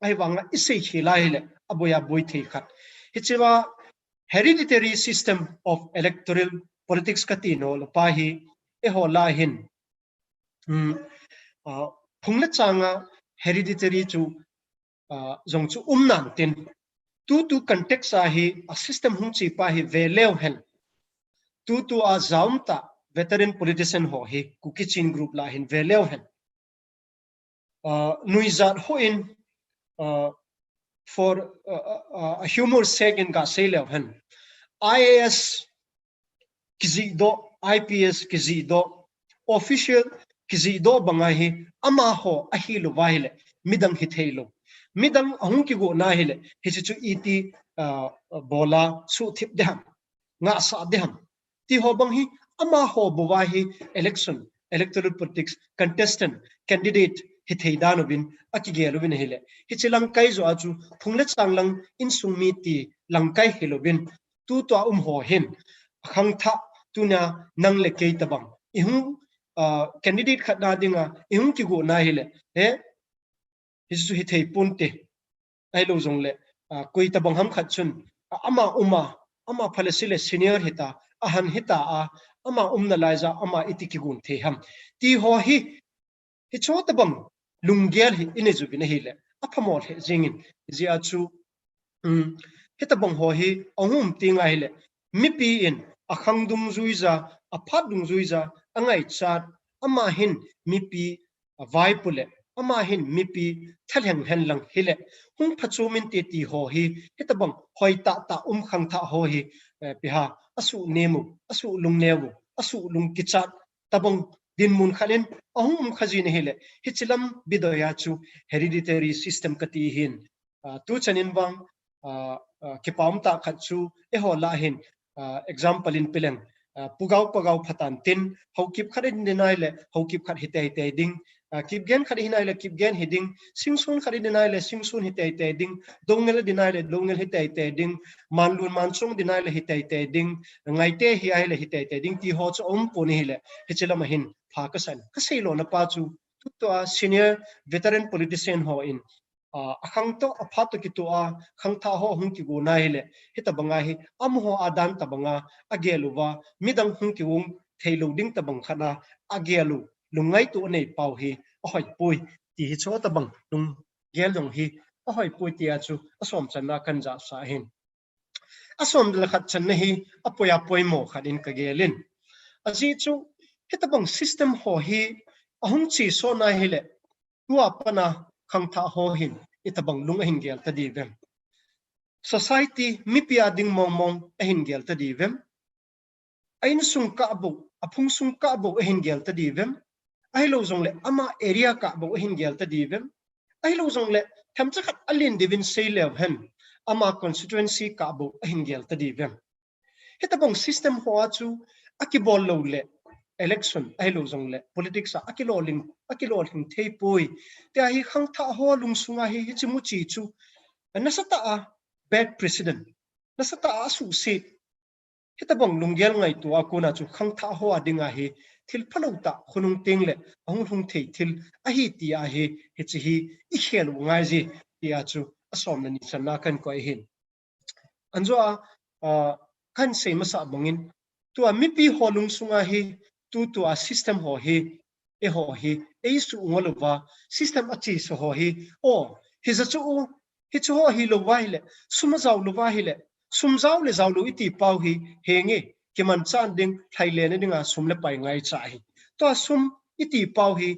ai wanga isei khilai le aboya boi the khat hi chiwa hereditary system of electoral politics kati no pa hi e ho la hin phungla changa hereditary chu jong chu nan tin tu context a hi a system hung chi pa hi veleu hen tu a zaumta veteran politician ho hi kukichin group la hin veleu hen nuizat ho in for a humor sake in ga seleu hen IAS kizi do IPS kizi do official kizi do bangai hi ama ho ahi lo waile midang hithelo midang ahung ki go na hele hichi chu iti bola su thip deham nga sa deham ti ho bang hi ama ho buwa hi electoral politics contestant candidate hitheidan bin akigelo bin hele hichi lang kai zo achu phungle changlang insumi ti lang kai helobin tu to ho hin khang tha tuna nang le kei tabang ihung candidate khat na dinga ihung ki go na hele he hisu hi thei punte ai lo jong le koi tabang ham khat chun ama phalesile senior hita ahan hita ama umna laiza ama itiki gun the ham ti ho hi cho tabang lunggel hi ineju bin hele aphamol he jingin ji achu hitabang ho hi ahum tinga hele mipi in akhangdung zuiza aphadung zuiza angai chat ama hin mipi vai pule ama hin mipi thalheng henlang hile hung phachumin te ti ho hi hitabang hoita ta khang tha ho hi piha asu nemu asu lungnewu asu lungkichat tabang din mun khalin ahum khajin hele hichilam bidoya chu hereditary system kati hin tu chanin bang kipam ta khachu e ho la hin example in peleng pugau phatan tin Haokip khat in dinaile Haokip khat hitei ding keep gen khadi hinai le keep gen heading singsun khadi dinai le singsun hitai te ding dongel dinai le dongel hitai te ding manlun mansung dinai le hitai te ding ngai te hi ai le hitai te ding ti ho chu om poni le hichela mahin phakasan kasei lo na pa chu to a senior veteran politician ho in akhang to aphato ki to a khang tha ho hung ki go nai le hita banga hi am ho adan ta banga ageluwa midang hung ki wong theilo ding ta bang khana agelu lungai tu nei pau hi ahoi pui ti hi cho ta bang lung gel dong hi ahoi pui ti a chu asom channa kan ja sa hin asom dal khat chan na hi apoya poi mo khadin ka gelin aji chu hita bang system ho hi ahung chi so na hi le tua pana khang tha ho hin ita bang lung hin gel ta di vem society mi pia ding mong mong hin gel ta di vem ain sung ka bu aphung sung ka bu hin gel ta di vem ai lo zong le ama area ka bo hin gel ta divem ai lo zong le tham cha khat alin divin sei lev hen ama constituency ka bo hin gel ta divem heta bong system ho chu akibol lo le election ai lo zong le politics akilo ling thei poi te hi khang tha ho lung sunga hi chimu chi chu nasata a bad president nasata a su se heta bong lunggel ngai tu akuna chu khang tha ho adinga hi thil phalota khunung ting le ahung hung thei thil a hi ti a hi hi chi hi I khel ngai ji ti a chu asom na ni sanna kan ko hin anzo a kan sei masa bangin tu a mi pi holung sunga hi tu a system ho hi e su ngolwa system a chi so ho hi o hi za chu hi chu ho hi lo wai le suma zaw lo wai le sum zaw le zaw lo iti pau hi henge kiman chan ding thaile ne dinga sum le pai ngai cha hi to sum iti pau hi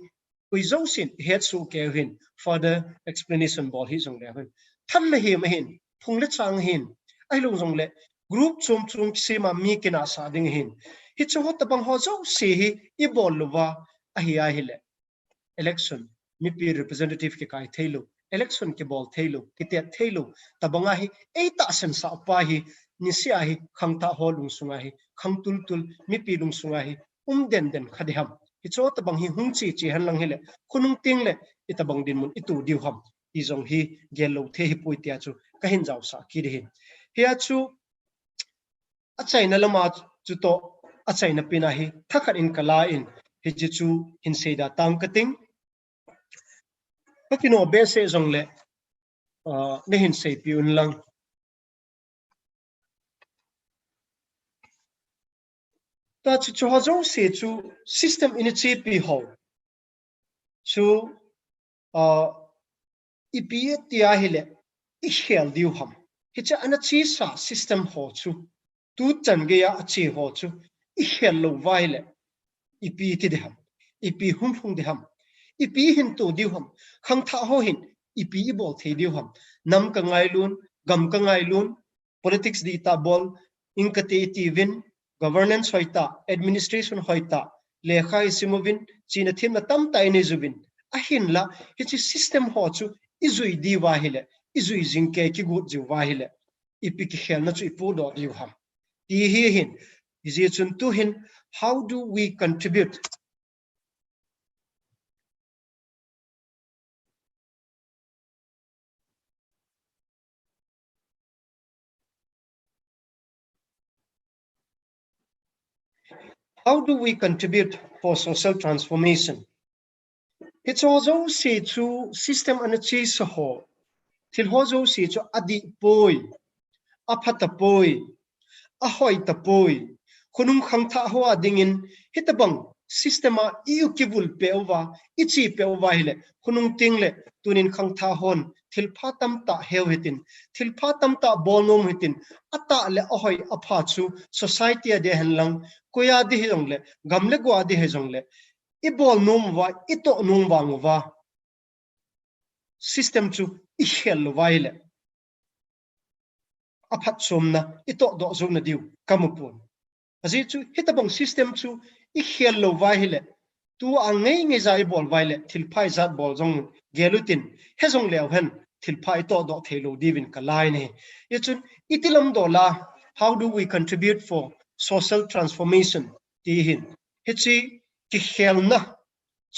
ui zo sin het su kevin further explanation bol hi jong le hen tham le hi ma hin phung le chang hin ai lo jong le group chum se ma mi kina sa ding hin hi chu hot bang ho zo se hi I bol lo wa a hi a hi le election mi pi representative ke kai thailo election ke bol thailo ki te thailo tabanga hi ei ta sen sa pa hi ni sia hi khang ta ho lung sunga hi khang tul mi pi lung sunga hi den khadi ham hi cho ta bang hi hung chi han lang hele khunung ting le ita bang din mun itu diu ham I jong hi gelo the hi pui tia chu ka hin jaw sa ki hi hia chu a chaina lama chu to a chaina pina hi thakhat in kala in hi ji chu hin seida tang kating pakino be se jong le ne hin sei pi un lang ta chu ho zo se chu system in chi pi ho chu ipi tia hile I khel diu ham hi cha ana chi sa system ho chu tu chan ge ya chi ho chu I khel lo vai le ipi ti de ham ipi hum de ham ipi hin tu diu ham khang tha ho hin ipi bol the diu ham nam ka ngai lun gam ka ngai lun politics di ta bol inkate ti win governance hoita administration hoita lekha isimovin china thim na tam ta ine zubin a hin la hi chi system ho chu izui di wa hile izui jingke ki gut ji wa hile ipi ki khel na chu ipu do diu ham ti hi hin izi chun tu hin how do we contribute for social transformation it's also say to system and achieve so ho til ho zo si chu adi poi aphata poi ahoi ta poi khunung khang tha ho adingin hitabang systema iu kibul pewa ichi pewa hile khunung tingle tunin khang tha hon thil pha tam ta heu hitin thil pha tam ta bolnom hitin ata le ahoi apha chu society de hanlang koya di hiongle gamle go adi he jongle I bol nom wa ito nom wang wa system chu I khel waile aphat somna ito do zona diu kamupun aji chu hitabang system chu I khel lo waile tu angai zai bol waile thilphai zat bol jong gelutin hezong lew hen thilphai to do thelo divin kalai ne yechun itilam dola how do we contribute for social transformation ti hin hichi ki khelna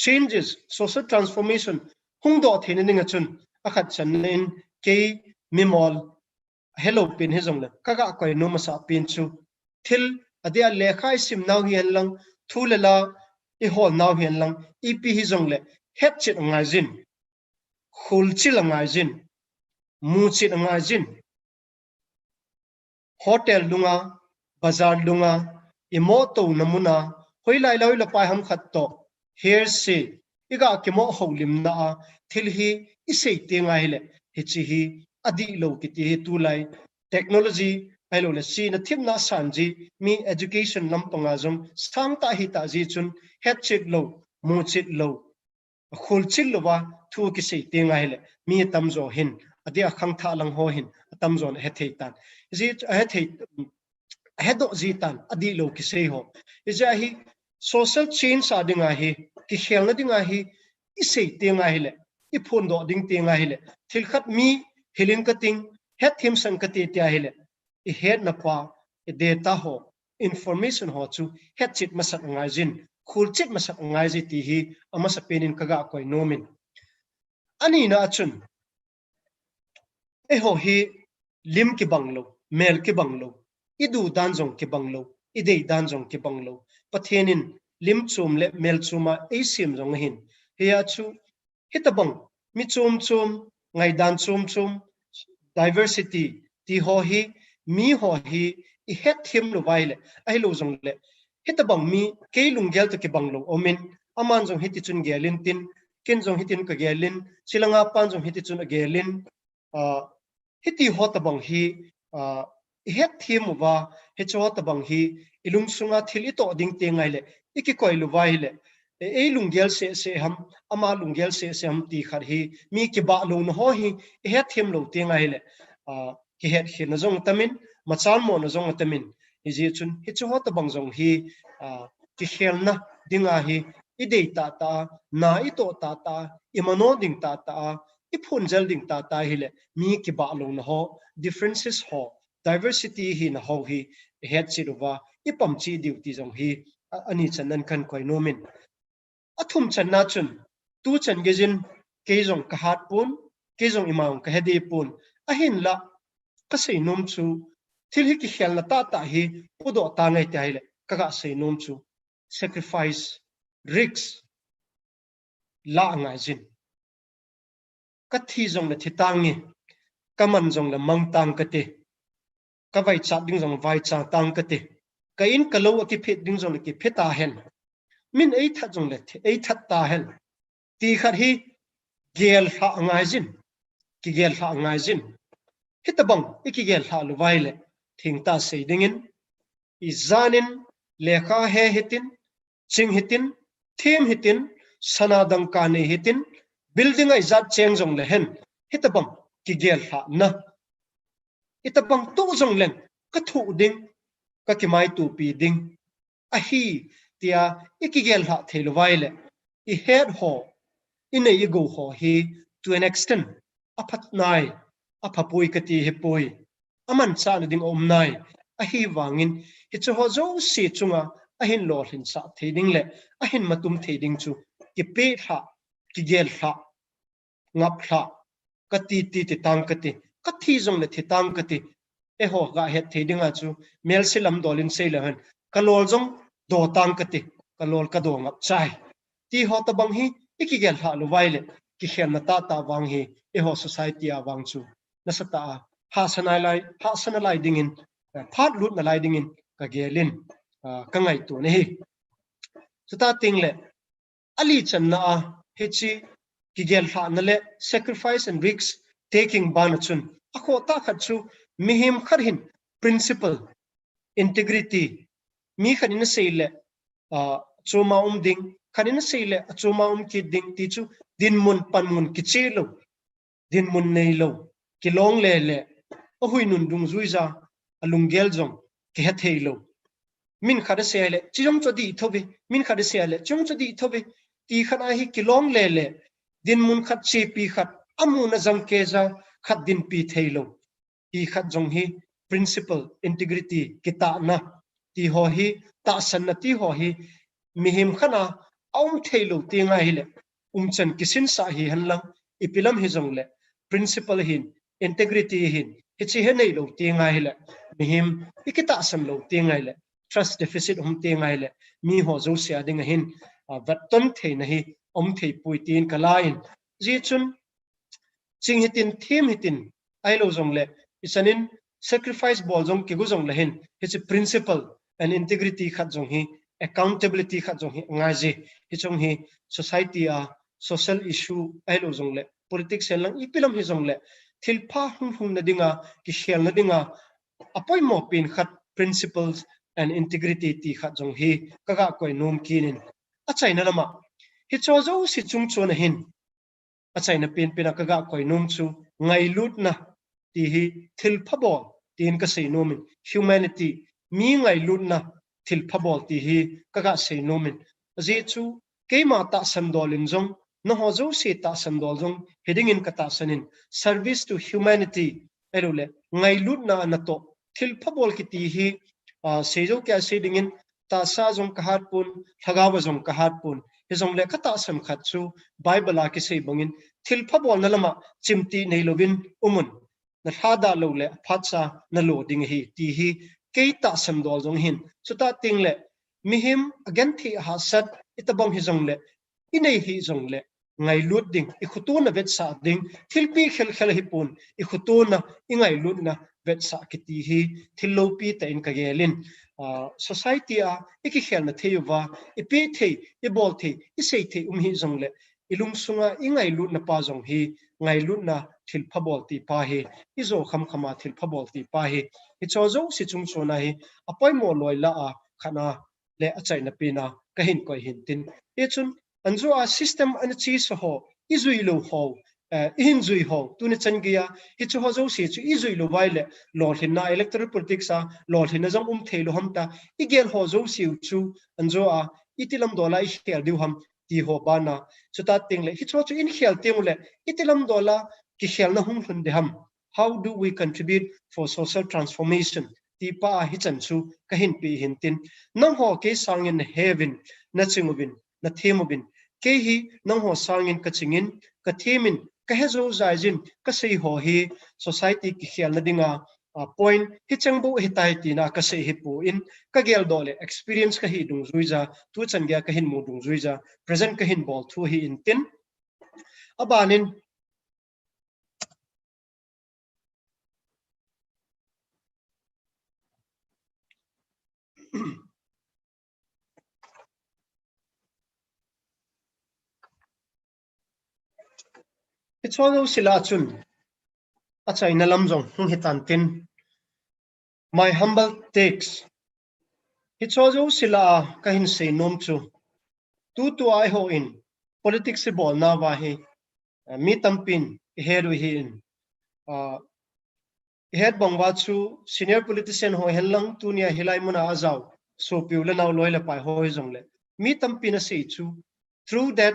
changes social transformation hung do the ning achun akhat chan in ke mimol hello pin hizong le kaga koi no masa pin chu thil adia lekhai sim naw hian lang thulala I hol naw hian lang ep hizong le het chit ngai jin khul chil ngai jin mu chit ngai jin hotel lunga bazar lunga imoto namuna hoilai loi la pai ham khat to here se iga kemo holim na thil hi isei te ngai le hi chi hi adi lo kiti hi tu lai technology hello le si na thim na sanji mi education lam panga jong sam ta hi ta ji chun het chit lo mu chit lo khul chil lo wa thu ki sei te ngai le mi tam zo hin adi a khang tha lang ho hin tam zo he thei tan ji he thei hedo zitan adi lo ki sei ho ija hi social change adinga hi ki khelna dinga hi isei tenga hile I phun do ding tenga hile thil khat mi hilin kating het him san kati tia hile I het na pa I data ho information ho chu het chit masak ngai jin khul chit masak ngai ji ti hi amasa penin kaga koi nomin ani na achun e ho hi lim ki banglo mel ki banglo idu danjong ki banglo idei danjong ki banglo pathenin lim chum le mel chuma e sim jong hin heya chu hitabang mi chum chum ngai dan chum chum diversity ti ho hi mi ho hi I het him lo waile ai lo jong le hitabang mi ke lunggel to ki banglo omin aman jong hiti chun gelin tin kin jong hitin ka gelin silanga pan jong hiti chun gelin hiti hotabang hi het thim wa he chot bang hi ilung sunga thili to ding te ngai le iki koi lu wai le e lunggel se ham ama lunggel se ham ti khar hi mi ki ba lo no ho hi het thim lo te ngai le ki het hi na jong tamin machal mo na jong tamin hi ji chun hi chot bang jong hi ki khelna dinga hi I dei ta na I to ta imano ding ta I phun jal ding ta hi le mi ki ba lo no ho differences ho diversity hi na ho hi het chiruwa ipam chi duty jong hi ani chanan kan koi nomin athum chan na chun tu chan gejin ke jong ka hat pun ke jong imang ka hedi pun ahin la ka sei nom chu thil hi ki khel na ta hi pudo ta ngai ta ile ka ga sei nom chu sacrifice risks la ngai jin ka thi jong la thitang ni kaman jong la mang tang ka te ka vai chat ding jong vai cha tang ka te ka in ka lo ki phit ding jong ki phita hen min ei that jong le ei that ta hen ti khar hi gel ha ngai jin ki gel ha ngai jin hitabang iki gel ha lu vai le thing ta sei dingin I zanin lekha he hitin ching hitin thim hitin sanadang ka ne hitin building ai zat cheng jong le hen hitabang ki gel ha na itabang tu jong len ka thu ding ka ki mai tu pi ding a hi tia ikigel ha thel waile I head ho in a go ho hi to an extent aphat nai aphapui kati he poi aman cha na ding om nai a hi wangin hi chu ho zo si chunga a hin lo hin sa theding le a hin matum theding chu ki pe tha ki gel tha ngap tha kati ti tang kati kathi jong le thitang kati e ho ga het theding a chu mel silam dolin sei le han kalol jong do tang kati kalol ka do ngap chai ti ho ta bang hi ikigel ha lu waile ki khel na ta wang hi e ho society a wang chu na sata ha sanalai dingin phat lut na lai dingin ka gelin ka ngai tu ne hi sata tingle ali chan na he chi ki gel ha na le sacrifice and risks taking ban chun akho ta khat chu mihim kharhin principle integrity mi khanin seile chuma ding khanin seile chuma ki ding ti chu din mun pan mun ki chelo din mun nei lo ki long le ahui nun dung zuiza alungel jong ki ha theilo min khada seile chijong chodi thobe min khada seile chung chodi thobe ti khana hi ki long le din mun khat che pi khat amu na jang ke za khat din pi theilo ti khat jong hi principle integrity kita na ti ho hi ta san na ti ho hi mihim khana ông thầy lâu tiếng ai lệ chân kisin sa hi han lang ipilam hi jong le principle hin integrity hin hi chi he nei lo tiếng ai lệ mihim ikita sam lo tiếng ai lệ trust deficit tiếng ai lệ mi ho zo sia ding hin vat ton thei na hi thei pui tin kalain ji chun ching hitin theme hitin ai lo jong le isanin sacrifice bol jong ki gu jong le hin hi principle and integrity khat jong hi accountability khat jong hi ngai ji hi jong hi society social issue ai lo jong le politics lang ipilam hi jong le thilpha hung na dinga ki shel na dinga apoi mo pin khat principles and integrity ti khat jong hi kaga koi nom kinin achai na lama hi chozo si chung chon hin achai na pin pin kaga koi nom chu ngai lut na ti hi thilpha bol tin ka sei nomin humanity mi ngai lut na thilpha bol ti hi kaga sei nomin ji chu keima ta sandolin jong no ho zo se ta sandol jong heading in kata sanin service to humanity erule ngai lut na na to thilpha bol ki ti hi sejo kya se dingin ta sa jong ka hat pun thagawa jong ka hat pun he jong le kata sam khat chu bible a ki sei bangin thilpha bol na lama chimti nei lovin umun na thada lo le phatsa na lo ding hi ti hi keita sandol jong hin chuta ting le mihim again thi ha sat itabong hi jong le inei hi jong le ngai lut ding I khutuna vet sa ding thilpi khel khel hi pun I khutuna ingai lut na vet sa kiti hi thilopi ta in kagelin society a iki khel na theyuwa ipi thei ibol thei isei thei hi jong le ilung sunga ingai lut na pa jong hi ngai lut na thilpha bol ti pa hi izo kham khama thilpha bol ti pa hi I chozo si chung chona hi apoi mo loi la a khana le achai na pina kahin koi hin tin e chun anjo a system an chi so ho izui lo ho in zui ho tuni changia hi chu ho zo si chu izui lo vai le lo hinna electoral politics a lo hinna jong thelo hamta igel ho zo si chu anjo a itilam dola I share diu ham ti ho bana chuta ting le hi chu chu in khel ting le itilam dola ki khel na hum hun de ham how do we contribute for social transformation ti pa hi chan chu kahin pi hin tin nang ho ke sangin heaven na chingubin na themubin ke hi nang ho sangin ka chingin ka themin ka hezo zaijin ka sei ho hi society ki khial na dinga point hi changbo hi tai ti na ka sei hi pu in ka gel dole experience ka hi dung zuiza tu changya ka hin mu dung zuiza present ka hin bol thu hi in tin abanin it's all sila chun achai na lamjong hung hitan tin my humble takes it's all sila kahin sei nom chu tu ai ho in politics se bol na wa hi mi tampin heru hi in head bangwa chu senior politician ho hellang tunia hilai muna azau so piula naw loila pai hoi jongle mi tampina sei chu through that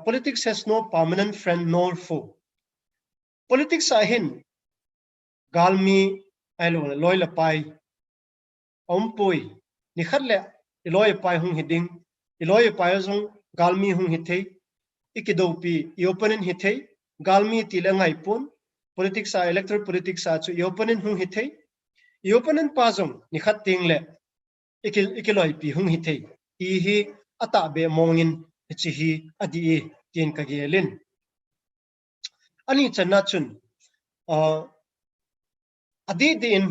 politics has no permanent friend nor foe politics ahin galmi ailo loila pai ompoi ni khatle loy pai hung hiding loy pai jong galmi hung hithei ikidopi opponent hithei galmi tilangai pun politics a electoral politics a chu opponent hung hithei opponent pa jong ni khat tingle ikiloi pi hung hithei hi ata be mongin chi hi adi tin ka gelin ani channa chun adi din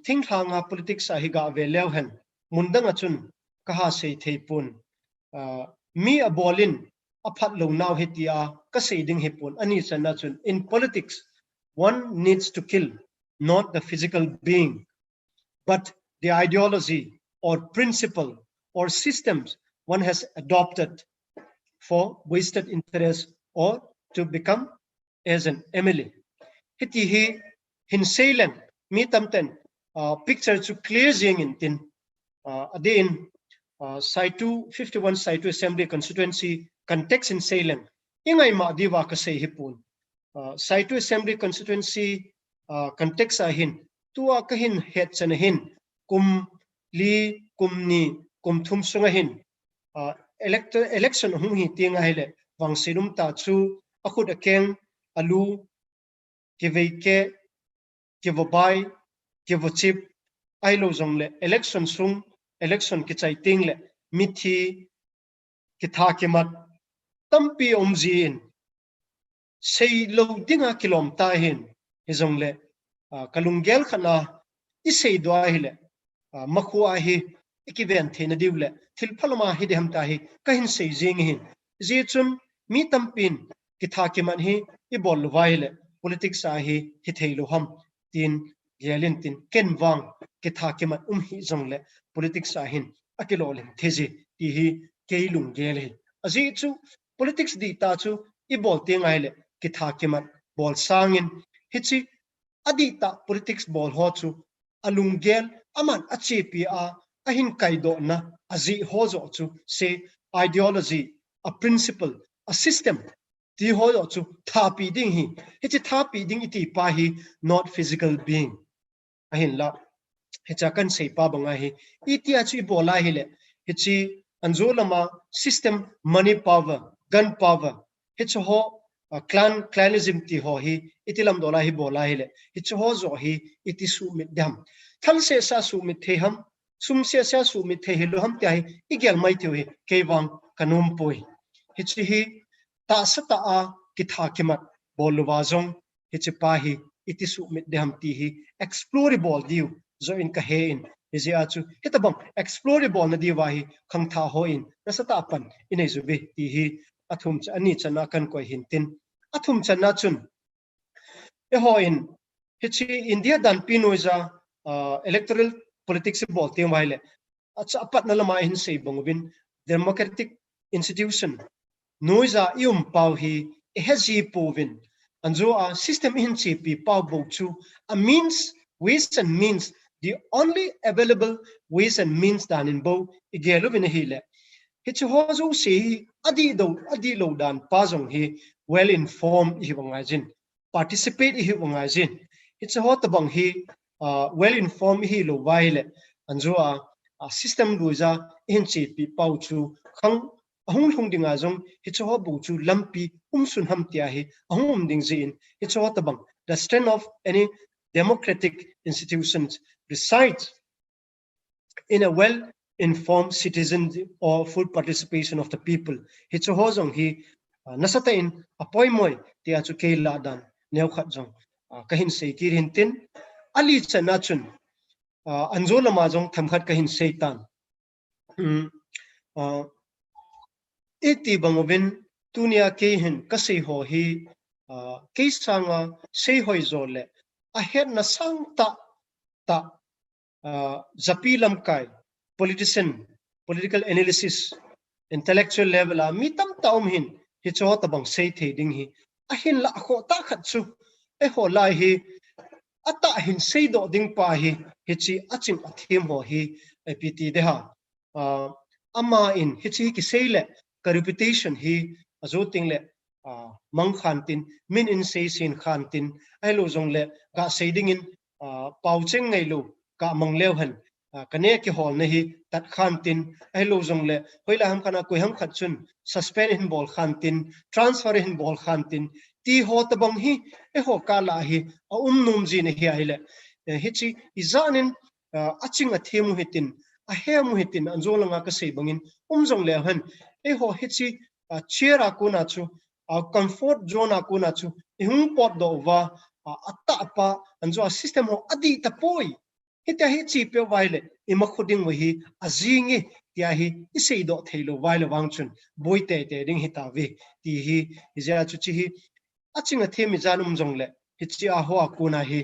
thing thanga politics a higa ve lewhen mundanga chun kaha sei theipun mi abolin aphat lo naw hetia ka sei ding hepun ani channa chun in politics one needs to kill not the physical being but the ideology or principle or systems one has adopted for wasted interest or to become as an emily hiti hi hin seilen mi tamten picture to clear jing in tin adin site 251 site 2 assembly constituency context in seilen ingai ma diwa ka sei hipun site 2 assembly constituency context a hin tua ka hin het chan hin kum li kum ni kum thum sunga hin election hung hi ting ai le wang sinum ta chu akhut akeng alu ke bai ke chip ai lo jong le election sung election ki chai ting le mithi ki tha ki mat tampi omji in sei lo dinga kilom ta hin he jong le kalungel khana i sei do ai le makhu a hi ikiven thena diule thil phalma hi de hamta hi kahin sei jing hin ji chun mi tampin ki tha ki man hi i bol waile politics a hi theilo ham tin gelin tin ken wang ki tha ki man hi jong le politics a hin akilo len theji ti hi keilung gel hi aji chu politics di ta chu i bol te ngai le ki tha ki man bol sangin hichi adita politics bol ho chu alungel aman achepi a hin kaido na azi hozo chu se ideology a principle a system ti hozo chu thapi ding hi hichi thapi ding iti pa hi not physical being a hin la hicha kan sei pa banga hi iti achi bola hi le hichi anzolama system money power gun power hichi ho clanism ti ho hi itilam dola hi bola hi le hichi ho zo hi iti su mit dam thal se sa su mit the ham sum se sa su mit the hi lo ham ti hi igel mai ti hi kewang kanum poi hichi hi ta sa ta a ki tha kimat bolwa zong hichi pa hi iti su mit dam ti hi explorable diu zo in ka he in izia chu hitabam explorable na diwa hi khang tha ho in rasata pan inei zu be ti hi athum cha ani chana kan ko hintin athum chana chun e ho in hichi india dan pinoiza electoral politics bol te waile acha pat na lama hin sei bongwin democratic institution noiza pau hi ehji povin anjo a system in chi pi pau bo chu a means ways and means the only available ways and means dan in bo igelo vin hile hichi hozo se adi lo dan pa jong hi well informed hi wangajin participate hi wangajin hichi hot bang hi well informed hi lo waile anjo a system luza in chi pi pau chu khang ahung dinga jong hichi ho bu chu lampi sun ham tia hi ahung ding jin hichi hot bang the strength of any democratic institutions resides in a well-informed citizen or full participation of the people. Hicho hozong hi nasata in apoy moy tia chu ke la dan neu khat jong kahin sei tir hintin ali chana chun anjola ma jong tham khat kahin sei tan eti bangovin tunia ke hin ka sei ho hi ke sanga sei hoi zole a het na sang ta zapi lamkai political analysis intellectual level a mitam taum hin hi cho ta bang sei the ding hi a hin la kho ta khat chu e ho lai hi ata hin sei do ding pa hi hi chi achim athim ho hi apt de ha ama in hi chi ki sei le ka reputation hi azo ting le mang khan tin min in sei sin khan tin ai lo jong le ga sei ding in pau cheng ngai lo ka mang leo han kane ki hol ne hi tat khan tin ai lo jong le hoila ham kana ko ham khat chun suspend in bol khan tin transfer in bol khan tin ti ho ta bang hi e ho ka la hi a num ji ne hi ai le hi chi izanin aching a themu hitin a hemu hitin anjolanga ka sei bangin jong le han e ho hi chi chera ko na chu a comfort zone ko na chu e hung pot do wa atta pa anjo system ho adi ta poi hita hi chi pe waile ima khuding wi hi azingi tia hi isei do thailo waile wangchun boite te ding hita we ti hi izia chu chi hi achinga themi janum jongle hi chi a ho ko na hi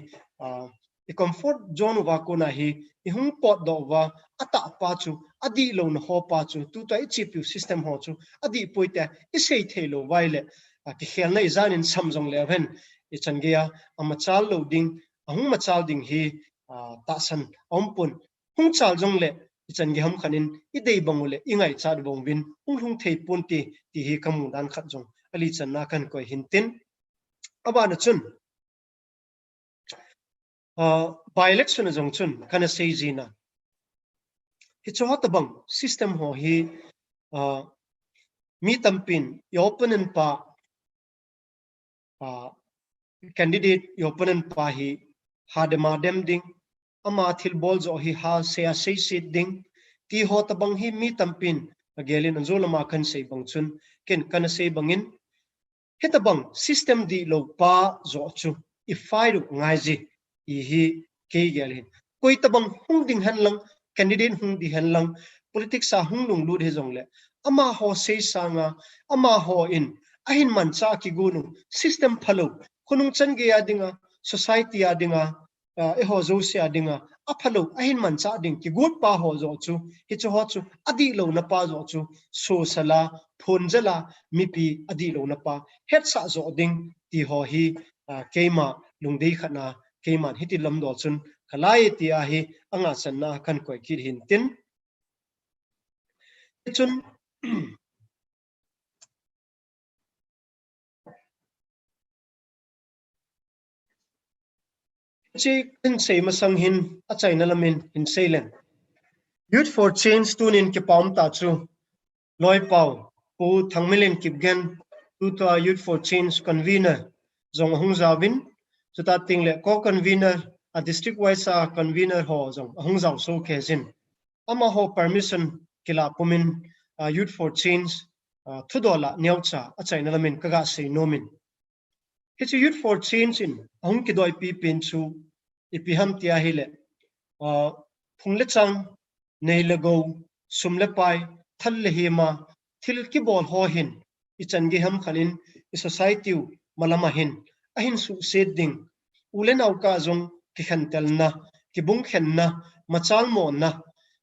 e comfort zone wa ko na hi i hung pot do wa ata pa chu adi lo na ho pa chu tu ta chi pu system ho chu adi poite isei thailo waile ki khel na izanin sam jongle ven i changea amachal loading ahung machal ding hi ta san ompun hung chal jong le chan gi ham khanin i dei bangule ingai chat bong win hung thei pun ti hi kamu dan khat jong ali chan na kan ko hintin aba na chun by election jong chun kana sei jina hi chawta bang system ho hi mi tampin opponent pa candidate opponent pa hi hadema dem ding ama thil bol zo hi ha se sit ding ti ho tabang hi mi tampin agelin anzolama kan sei bang chun ken kan sei bangin hetabang system di lo pa zo chu ifai ru ngai ji I hi ke gelin koi tabang hung ding han lang candidate hung di han lang politics sa hung lung lut he jong le ama ho sei sanga ama ho in ahin man cha ki gunu system phalo khunung chan ge adinga society adinga e ho zo se adinga aphalo ahin man cha ding ki gut pa ho zo chu hi chu ho chu adi lo na pa zo chu so sala phon jala mi pi adi lo na pa het sa zo ding ti ho hi keima lungdei khana keima hiti lam do chun khalai ti a hi anga sanna kan koi kir hin tin chun chi kan sei masang hin a chaina lamin in seilen youth for change tunin ki paum ta chu loi pau pu thangmilen kipgen tu to youth for change convener zong hung zawin chuta tingle ko convener a district wise convener ho zong hung zaw so khezin ama ho permission kila pumin youth for change thudola neucha a chaina lamin kaga sei nomin it's a youth for change in hung ki doi pi pin chu ipiham tia hile phungle chang nei lego sumle pai thalle hema thil ki bol ho hin ichan ge ham khalin I society malama hin ahin su setting ulen auka zong ki khantel na ki bung khen na machal mo na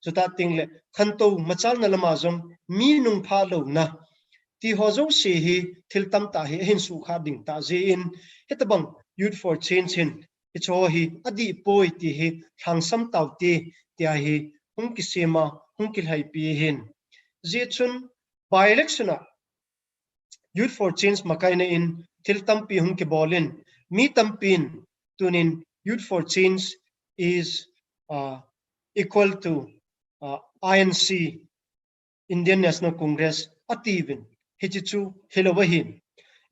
chuta tingle khanto machal na lama zong mi nung pha lo na ti hozo se hi thil tam ta hi hin su kha ding ta je in hetabang youth for change hin icho hi adi poi ti hi thangsam taw ti tia hi hung ki sema hung ki hai pi hin je chun by election youth for change makaina in thil tampi hung ki bolin mi tampin tunin youth for change is equal to INC Indian National Congress ativin hichichu hilowahin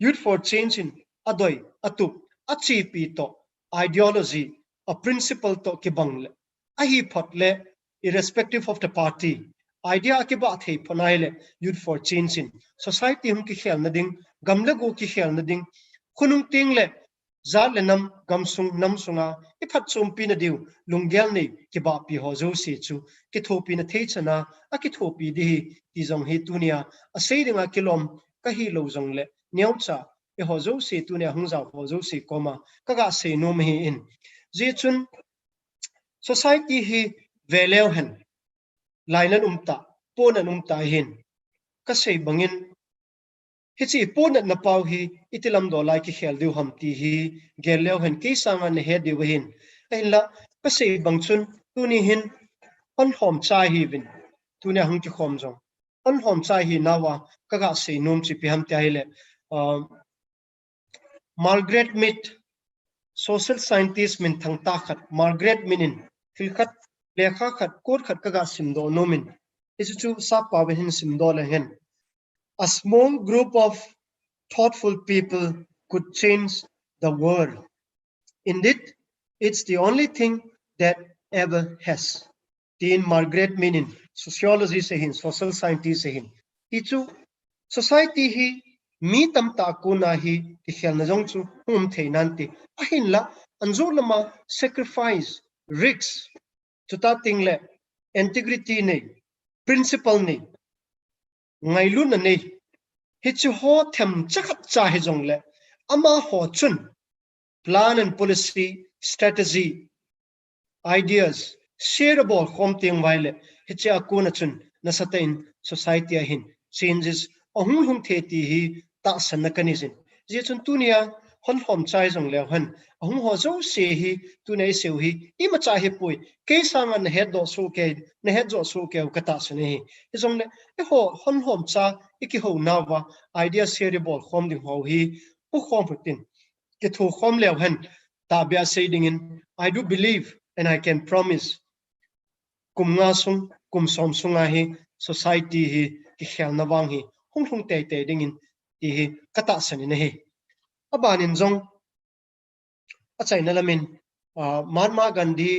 youth for change in adoi atu achi pi to ideology a principle to kibangle ahi photle irrespective of the party idea ke ba thei phanaile youth for change in society hum ki khel na ding gamle go ki khel na ding khunung tingle zal lenam gamsung namsunga iphat chumpi na diu lunggel nei ki ba pi ho zo si chu ki thopi na thei chana a ki thopi di ti jong he tunia a seiringa kilom ka hi lo jong le neucha e ho zo si tunia hungza ho zo si koma kaga se no me in je chun society hi veleu hen lainan ponan hin ka sei bangin hichi ponan na pau hi itilam do lai ki khel diu ham ti hi geleu hen ke sanga ne he diu hin aila ka sei bangchun tuni hin on hom chai hi vin tuni hung ki khom jong on hom chai hi nawa kaga sei nom chi pi ham ti ile Margaret Mead social scientist min thang ta khat Margaret minin thil khat lekha khat kod khat kaga simdo nomin isu sa pawen hin simdo le hen a small group of thoughtful people could change the world indeed it's the only thing that ever has tin Margaret minin sociology se hin social scientist se hin ichu society hi mi tam ta ko na hi ti khel na jong chu hum thei nan ti ahin la anzur lama sacrifice risks chuta tingle integrity nei principle nei ngailu na nei hichu ho them chakhat cha he jong le ama ho chun plan and policy strategy ideas shareable khom ting waile hiche akuna chun na satain society ahin changes ahum the ti hi ta sanakanin je chun tunia hon hom chai jong le han ahum ho zo se hi tunai seu hi ima cha he pui ke sangan head do so ke ne head zo so ke kata sane hi jong le e ho hon hom cha iki ho nawa idea shareable khom ding ho hi pu khom putin ke thu khom le han ta bia saying in I do believe and I can promise kum nga sung kum som sunga hi society hi ki khel na wang hi hung hung te dingin ti hi kata sanin hi abanin zong achai na lamin Mahatma Gandhi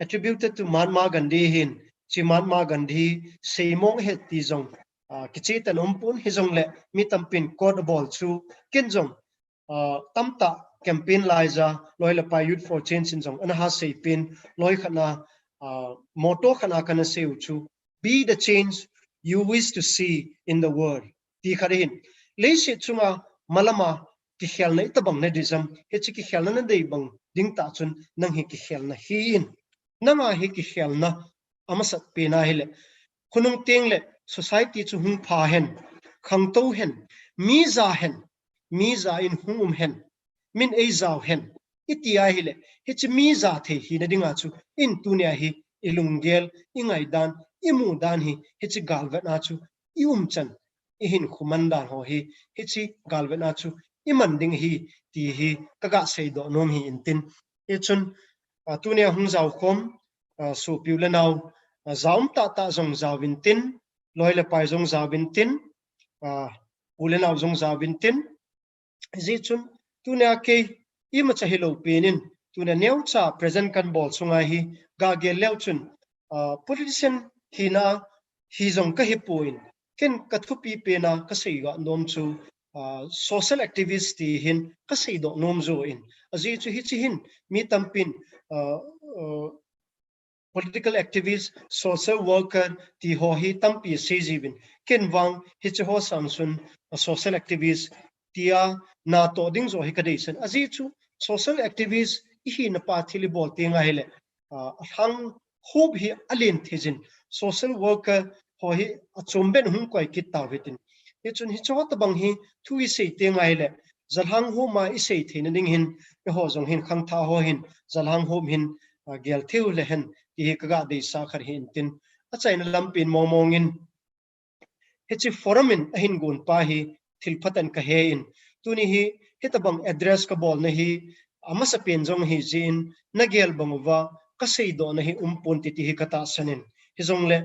attributed to Mahatma Gandhi hin chi Mahatma Gandhi seimong het ti zong kichi tan umpun hi zong le mi tampin code ball chu kin zong tamta campaign laiza loila pa youth for change in zong ana ha seipin loi khana motto khana kana seu chu be the change you wish to see in the world ti kharin le se chunga malama ki khel na itabang na disam he chi ki khel na dei bang ding ta chun nang hi ki khel na hi in nanga hi ki khel na amasat pe na hele khunung teng le society chu hung pha hen khang to hen mi za in hum hen min ei zaw hen itia hele hi chi mi za the hi na dinga chu in tunia hi ilungel ingai dan imu dan hi chi galwa na chu ium chan ihin khumandan ho hi chi galwa na chu iman ding hi ti hi kaga sei do nom hi intin e chun tunia hung zaw khom su piu le naw zaum ta zong zawin tin loile pai zong zawin tin ule naw zong zawin tin ji chun tunia ke ima chahilo penin tunia new cha present kan bol sunga hi ga ge lew chun politician hina hi zong ka hi point ken ka thupi pe na ka sei ga nom chu social activist ti hin ka sei do nom zo in aji chu hi chi hin mi tampin political activist social worker ti ho hi tampi se jibin ken wang hi chu ho samsun social activist tia na to ding zo hi ka deisen aji chu social activist hi na pa thili bol te nga hele hang hob hi alin thijin social worker ho hi achomben hum koi kit taw hitin hi chun hi chawt bang hi thui sei te nga hele zalhang ho ma i sei thein ding hin pe ho jong hin khang tha ho hin zalhang hom hin gel theu le hen hi kaga de sa khar hin tin achaina lampin momongin hechi foramin ahin gun pa hi thilphatan ka he in tuni hi hitabang address ka bol na hi amasa pen jong hi jin nagel bangwa ka sei do na hi umpon ti hi kata sanin hi jong le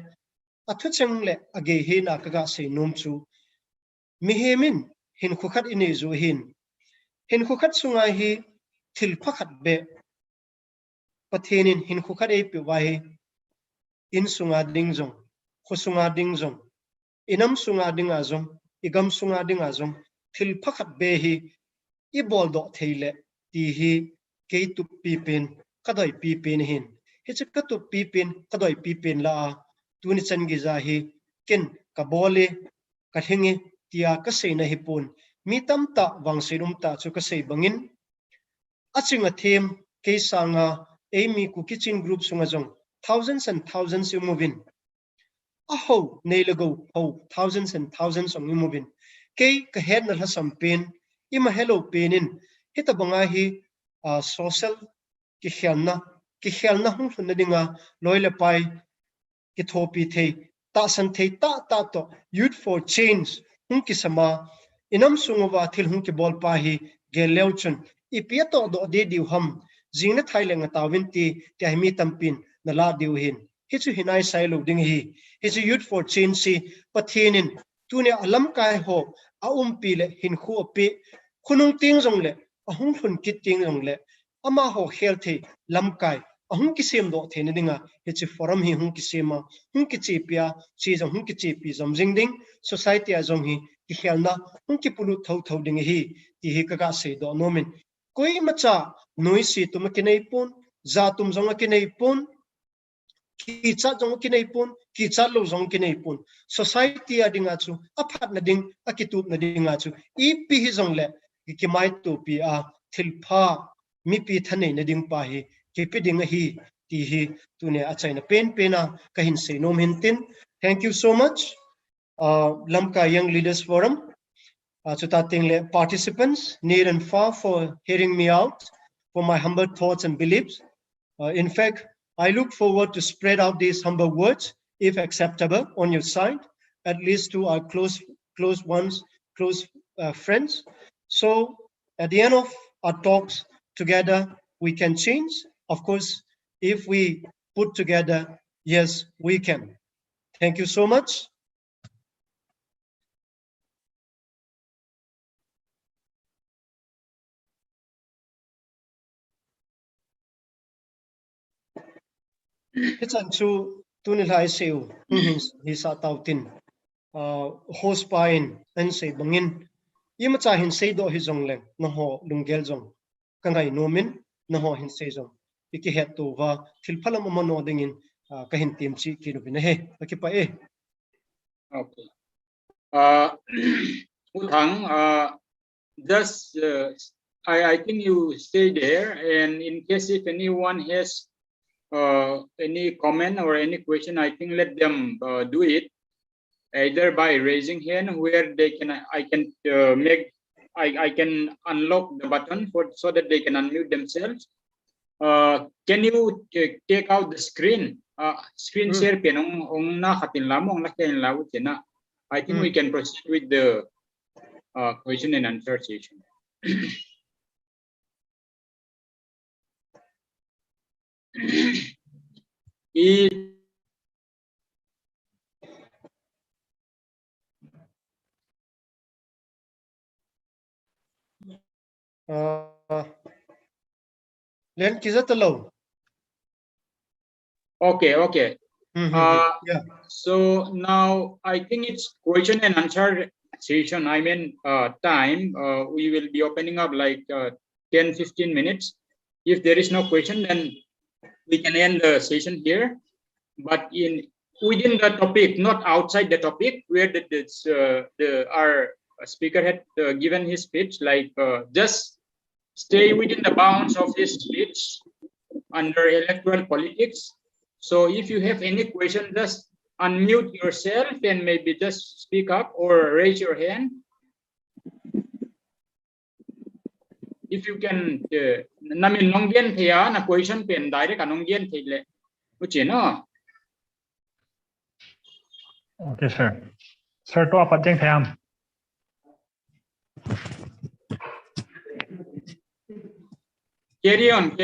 athu chang le age hi na kaga sei nom chu mi hemin hin khukhat ini zu hin khukhat sunga hi thilphakhat be pathenin hin khukhat ei pe wa hi in sunga ding jong khosunga ding jong inam sunga ding a jong igam sunga ding a jong thil phakhat be hi I bol do theile ti hi ke tu pi pen kadoi pi pen hin hi chi ka tu pi pen kadoi pi pen la tuni chan gi za hi ken ka bole ka thingi tia ka sei na hi pun mi tam ta wang serum ta chu ka sei bangin achinga them ke sanga emi ku kitchen group sunga jong thousands and thousands you moving aho neilago ho thousands and thousands of you moving ke ka head na la sampen ima hello penin hita banga hi social ki khelna hung thun dinga loile pai ki thopi the ta san the ta to youth for change hung ki sama inam sungwa thil hung ki bol pa hi geleuchun ipiato do de diu ham jingna thailenga tawin ti mi tampin na la diu hin hi chu hinai sai lo ding hi chu youth for change si pathinin tune alam kai ho a pi le hin khu pi khunung ting jong le ahung phun kit ting jong le ama ho health lam kai ahung ki sem do the ni dinga hi chu forum hi hung ki sema hung ki chi pia chi jong hung ki chi pi jom jing ding society a jong hi ki khelna hung ki pulu thau ding hi ti hi ka se do nomin koi macha noi si tum ki nei pun za tum jong ki nei pun ki cha jong ki nei pun ki cha lo jong ki nei pun society adinga chu aphat na ding akitup na dinga chu I pi hi jong le ki mai to pi a thilpha mi pi thane na ding pa hi ki pi ding hi ti hi tune achaina pen pena ka hin se nom hin tin thank you so much Lamka Young Leaders Forum le participants near and far for hearing me out for my humble thoughts and beliefs in fact I look forward to spread out these humble words, if acceptable, on your side, at least to our close friends. So at the end of our talks together, we can change. Of course, if we put together, yes, we can. Thank you so much. It's untrue. Tunil hai seu. He sa tautin. Host pain and say bangin. Yamacha hin say do his own leng. No ho lungel zong. Kangai nomin. No ho hin say zong. Iki het to va til palam amano dingin. Kahin timchi kinubina he. Nakipa eh. Okay. Uthang, just I think you stay there, and in case if anyone has any comment or any question, I think let them do it either by raising hand where they can I can unlock the button so that they can unmute themselves. Can you take out the screen? Screen share pen ong na katin lamong na kain lawut na. I think we can proceed with the question and answer session. Len kizatalo. Okay. Yeah. So now I think it's question and answer session. I mean time. We will be opening up like 10-15 minutes. If there is no question, then we can end the session here. But within the topic, not outside the topic, where our speaker had given his speech, like just stay within the bounds of his speech under electoral politics. So if you have any question, just unmute yourself and maybe just speak up or raise your hand. If you can, namin nonggen thea na question pen direct anonggen thele, uche no. Okay, sir. Sir, to apa jeng thayam? Carry on.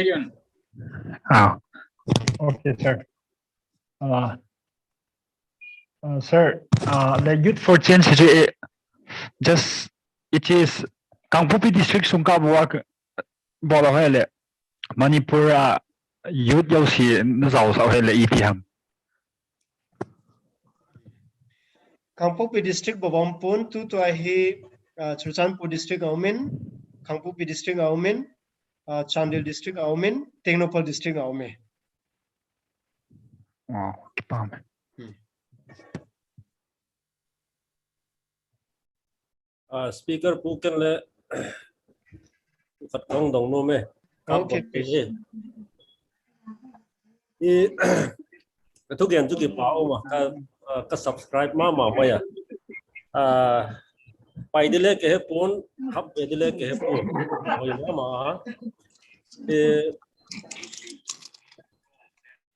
Okay, sir. Sir, the Youth for Change just it is Kangpupi district sungka buak bola hele Manipur youth yau si nazau sau hele itiham. Kangpupi district Babampun tu ahi Churchanpur district Aumin, Kangpupi district Aumin, Chandil district Aumin, Tengnopal district Aume. Oh, kipam. Speaker Puken le Katong dong no me. Okay, please. Itu gian tu kipao ma ka subscribe ma ya. Pai dile ke pon hap dile ke pon. Oi ma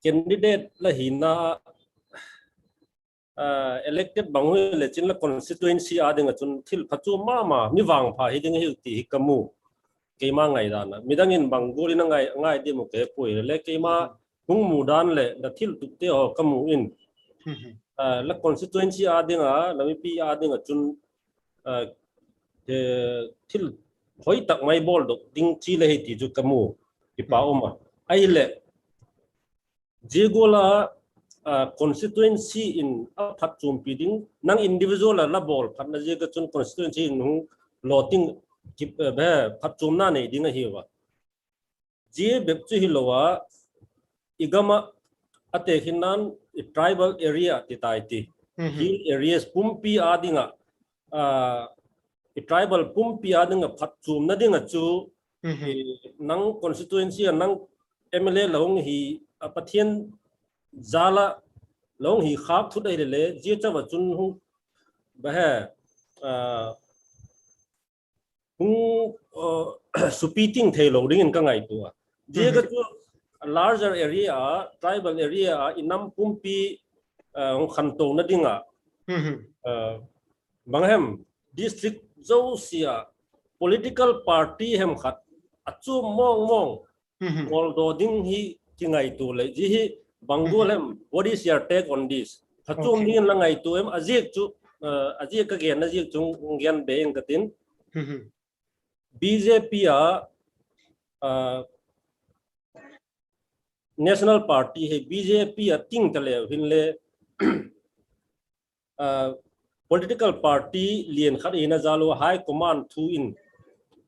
candidate la hina elected bangun le chin la constituency ading chun thil phachu ma mi wang pha hi ding hi ti kamu ke ma ngai da na midangin banguri na ngai de mo ke poi le ke ma hung mu dan le da thil tu te ho kamu in la constituency ading la mi pi ading chun thil hoi tak mai bol do ding chi le hi ti ju kamu ki pa oma ai le jegola constituency in a phatum piding nang individual la bol phatna je ka chun constituency nu loting kip be phatum na nei ding hi wa je bep chu hi lowa igama ate hinan tribal area ti tai ti hill areas pumpi adinga tribal pumpi adinga phatum na dinga chu nang constituency nang MLA long hi pathian zala long hi khap thu dai le je cha wa chun hu ba ha supiting thei lo ding ka ngai tu je ga chu larger area tribal area inam pumpi khan to na dinga banghem district zo sia political party hem khat achu mong all do ding hi kingai tu le ji hi bangolem what is your take on this thachum ni langai tu em ajek chu ajek ka gen ajek chung gen being katin BJP national party he BJP a ting tale hin le political party lien khat ina zalo high command thu in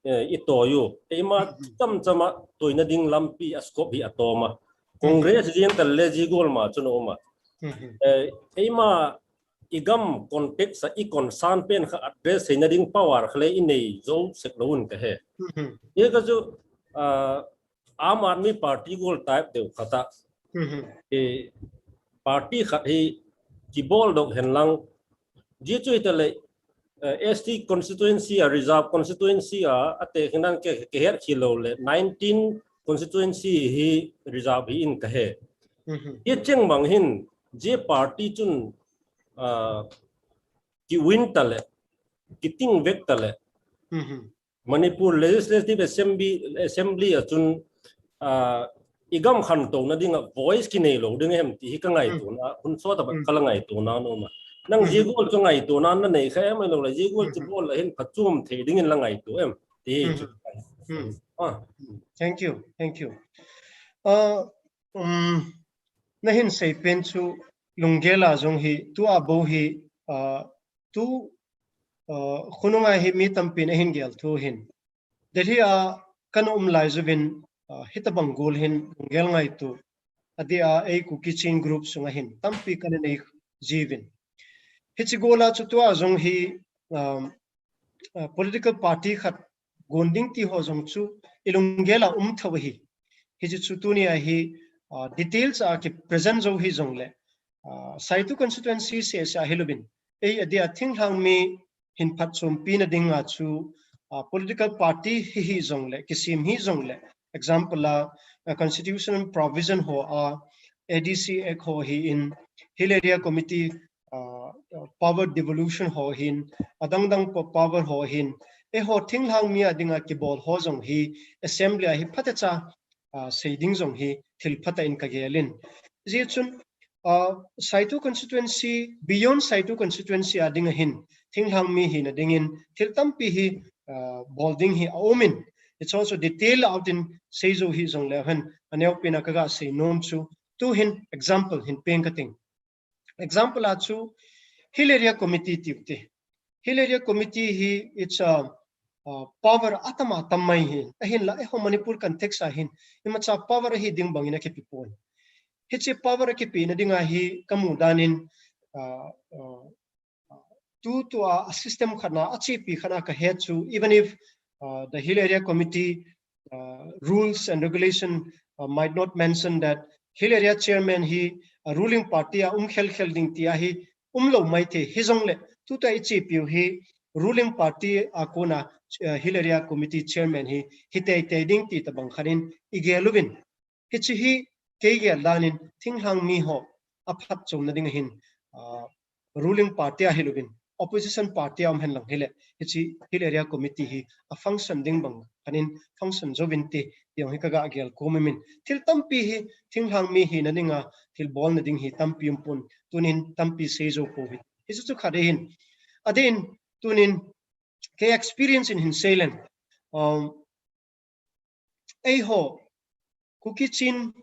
itoyo ema tam chama toina ding lampi a scope hi atoma congress jin talle ji gol ma chuno ma ema igam context sa ikon san pen kha address ina ding power khle inei zo sekloun ka he ye ka jo आम आदमी party को type दे खाता ए party खही की बोल दो हेनलंग जी चुई तले ST constituency reserve constituency अते हिनन के हेर खिलो ले 19 कॉन्स्टिट्यूएंसी ही रिजर्व ही इन कहे ये चेंग मंगहिन जे पार्टी चुन की विन तले की तिंग वेक तले मणिपुर लेजिस्लेटिव असेंबली चुन igam khan to na dinga voice ki nei lo ding hem ti ka ngai to na hun so ta kala ngai to na no ma nang ji gol to ngai to na na nei kha em lo la ji gol chi bol la hin phachum the ding in la ngai to em ti thank you na hin sei pen chu lungela jong hi tu abo hi tu khununga hi mi tampin hin gel thu hin delhi a kan lai zubin hitabang gol hin ngel ngai tu adia ei ku kitchen group sunga hin tampi kan nei jivin hichigola chu tu azong hi political party khat gonding ti ho jong chu ilungela thawi hi chu tu ni a hi details a ki present zo hi jong le saitu constituency se sa hilubin ei adia thing hang mi hin phat chum pin dinga chu political party hi jong le kisim hi jong le example a constitutional provision ho ADC ek ho hi in hill area committee power devolution ho hin adangdang power ho hin e ho thinghang mi adinga ki bol ho jong hi assembly hi phatacha seiding jong hi thil phata in ka gelin ji chun saitu constituency beyond saitu constituency adinga hin thinghang mi hin adingin thil tampi hi bolding hi omin. It's also detailed out in Seizo his on Lehan and Elpina Kaga say nom chu to hin example hin penkating. Example achu Hill Area Committee tipte. Hill Area Committee he it's a power atama tamai hin ahin la eho Manipur context ahin imacha power hi ding bangina ke pipon. Hichi power ke pin dinga hi kamudanin to a system khana achi pi khana ka he chu even if the Hill Area Committee rules and regulation might not mention that Hill Area Chairman he a ruling party khel khel ding tia hi lo mai the hizong le tu ta ichi piu hi ruling party akona Hill Area Committee Chairman hi te ding ti ta bang khanin igelubin hichi hi ke ge lanin thinghang mi ho aphat chom na ding hin ruling party a hilubin opposition party am hen lang hele hichi Hill Area Committee hi a function ding bang kanin function jobinti yong hi kaga gel komimin thil tampi hi thinghang mi hi naninga thil bol na ding hi tampi umpun tunin tampi sejo covid hichu chu khade hin adin tunin ke experience in Hinselen ei ho kukichin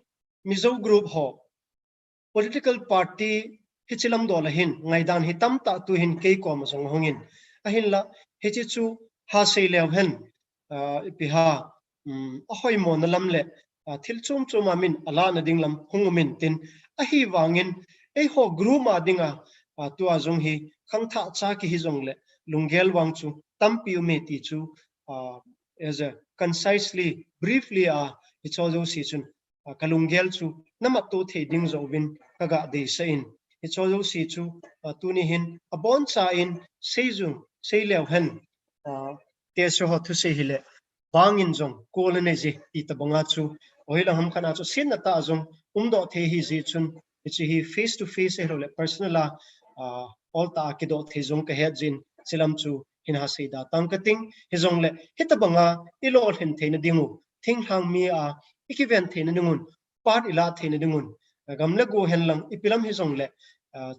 mizo group ho political party hichilam dola hin ngaidan hitam ta tu hin ke ko ma song hongin ahin la hichi chu ha sei lew hen piha ahoi mon lam le thil chum chum amin ala na ding lam hungumin tin ahi wangin ei ho group ma dinga tu azong hi khangtha cha ki hi jong le lungel wang chu tampi me ti chu as a concisely briefly it's also season kalungel chu namato the ding zo win kaga de sein it's also see chu tuni hin abon cha in seizung seilew hen te so ho thu se hile bangin jong kolene ji ita banga chu oila ham khana chu sin na ta jong umdo the hi ji chun it's hi face to face le personal all ta ki do the jong ka he jin silam chu hin ha sei da tangkating hi jong le hita banga ilol hen the na dingu thing hang mi ikiven the na ningun part ila the na dingun gamle go hen lang ipilam hi jong le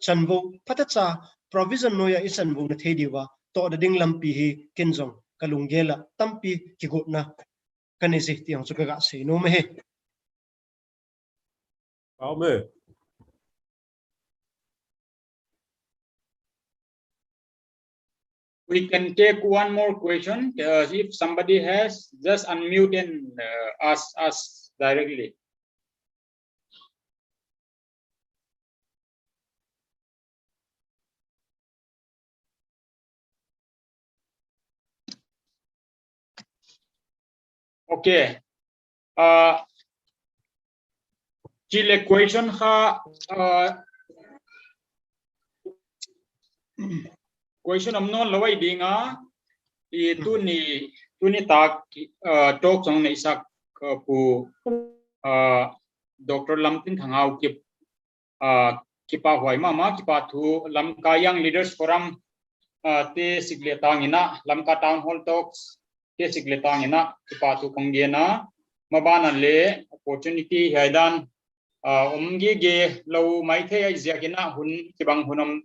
chanbo phatacha provision noya isanbu na thediwa to da ding lampi hi kinjong kalungela tampi kigutna kanisi tiang chukaga se no me Ao me. We can take one more question. If somebody has, just unmute and ask us directly. Okay. Chile question ha question amnon lawai dinga tu ni tak talk song nei sak pu Dr. Lamtinthang Haokip kipa hoi mama kipa thu Lamka Young Leaders Forum te sigletang ina Lamka Town Hall Talks te sigletang ina kipa thu kongiena mabana le opportunity haidan umgi ge lo mai the ziakina hun kibang hunam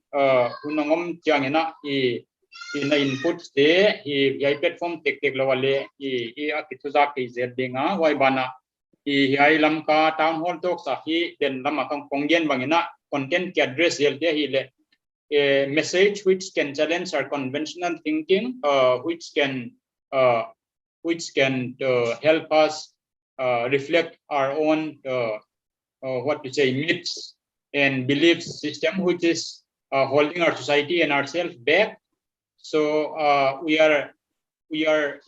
hunongom chiangena in input te i platform tek tek lawale i akituzak ke zedinga wai bana i Lamka Town Hall Talks hi den lama kang ponggen bangena content ke address yelte hi le a message which can challenge our conventional thinking which can help us reflect our own what to say myths and belief system which is holding our society and ourselves back. So we are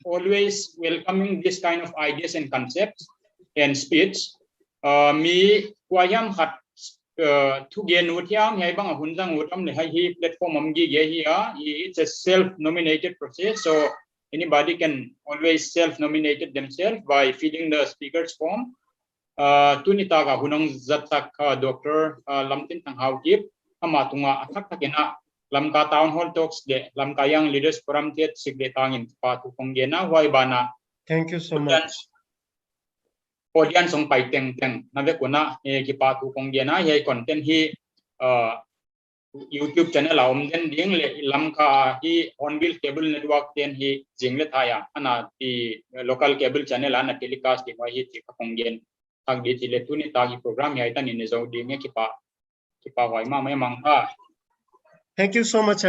always welcoming this kind of ideas and concepts and speech. Me kwayam hat tu gen utiam hai bang hunjang utam le hi platform amgi ge hi it's a self-nominated process, so anybody can always self-nominate themselves by filling the speakers form. Tunita ga hunong zatak Dr. Lamtinthang Haokip amatunga athak takena Lamka Town Hall Talks de Lamka Young Leaders Forum tet sigletangin patu konggena wai bana. Thank you so much. Audience song pai teng nabe kuna ki patu konggena he content hi YouTube channel aum den ding le Lamka hi on-wheel cable network ten hi jingle thaya ana ti local cable channel ana telecast di hi ti konggen tag di le tuni tagi program ya ita ni zo di nge ki pa wai ma mai mangha. Thank you so much, everyone.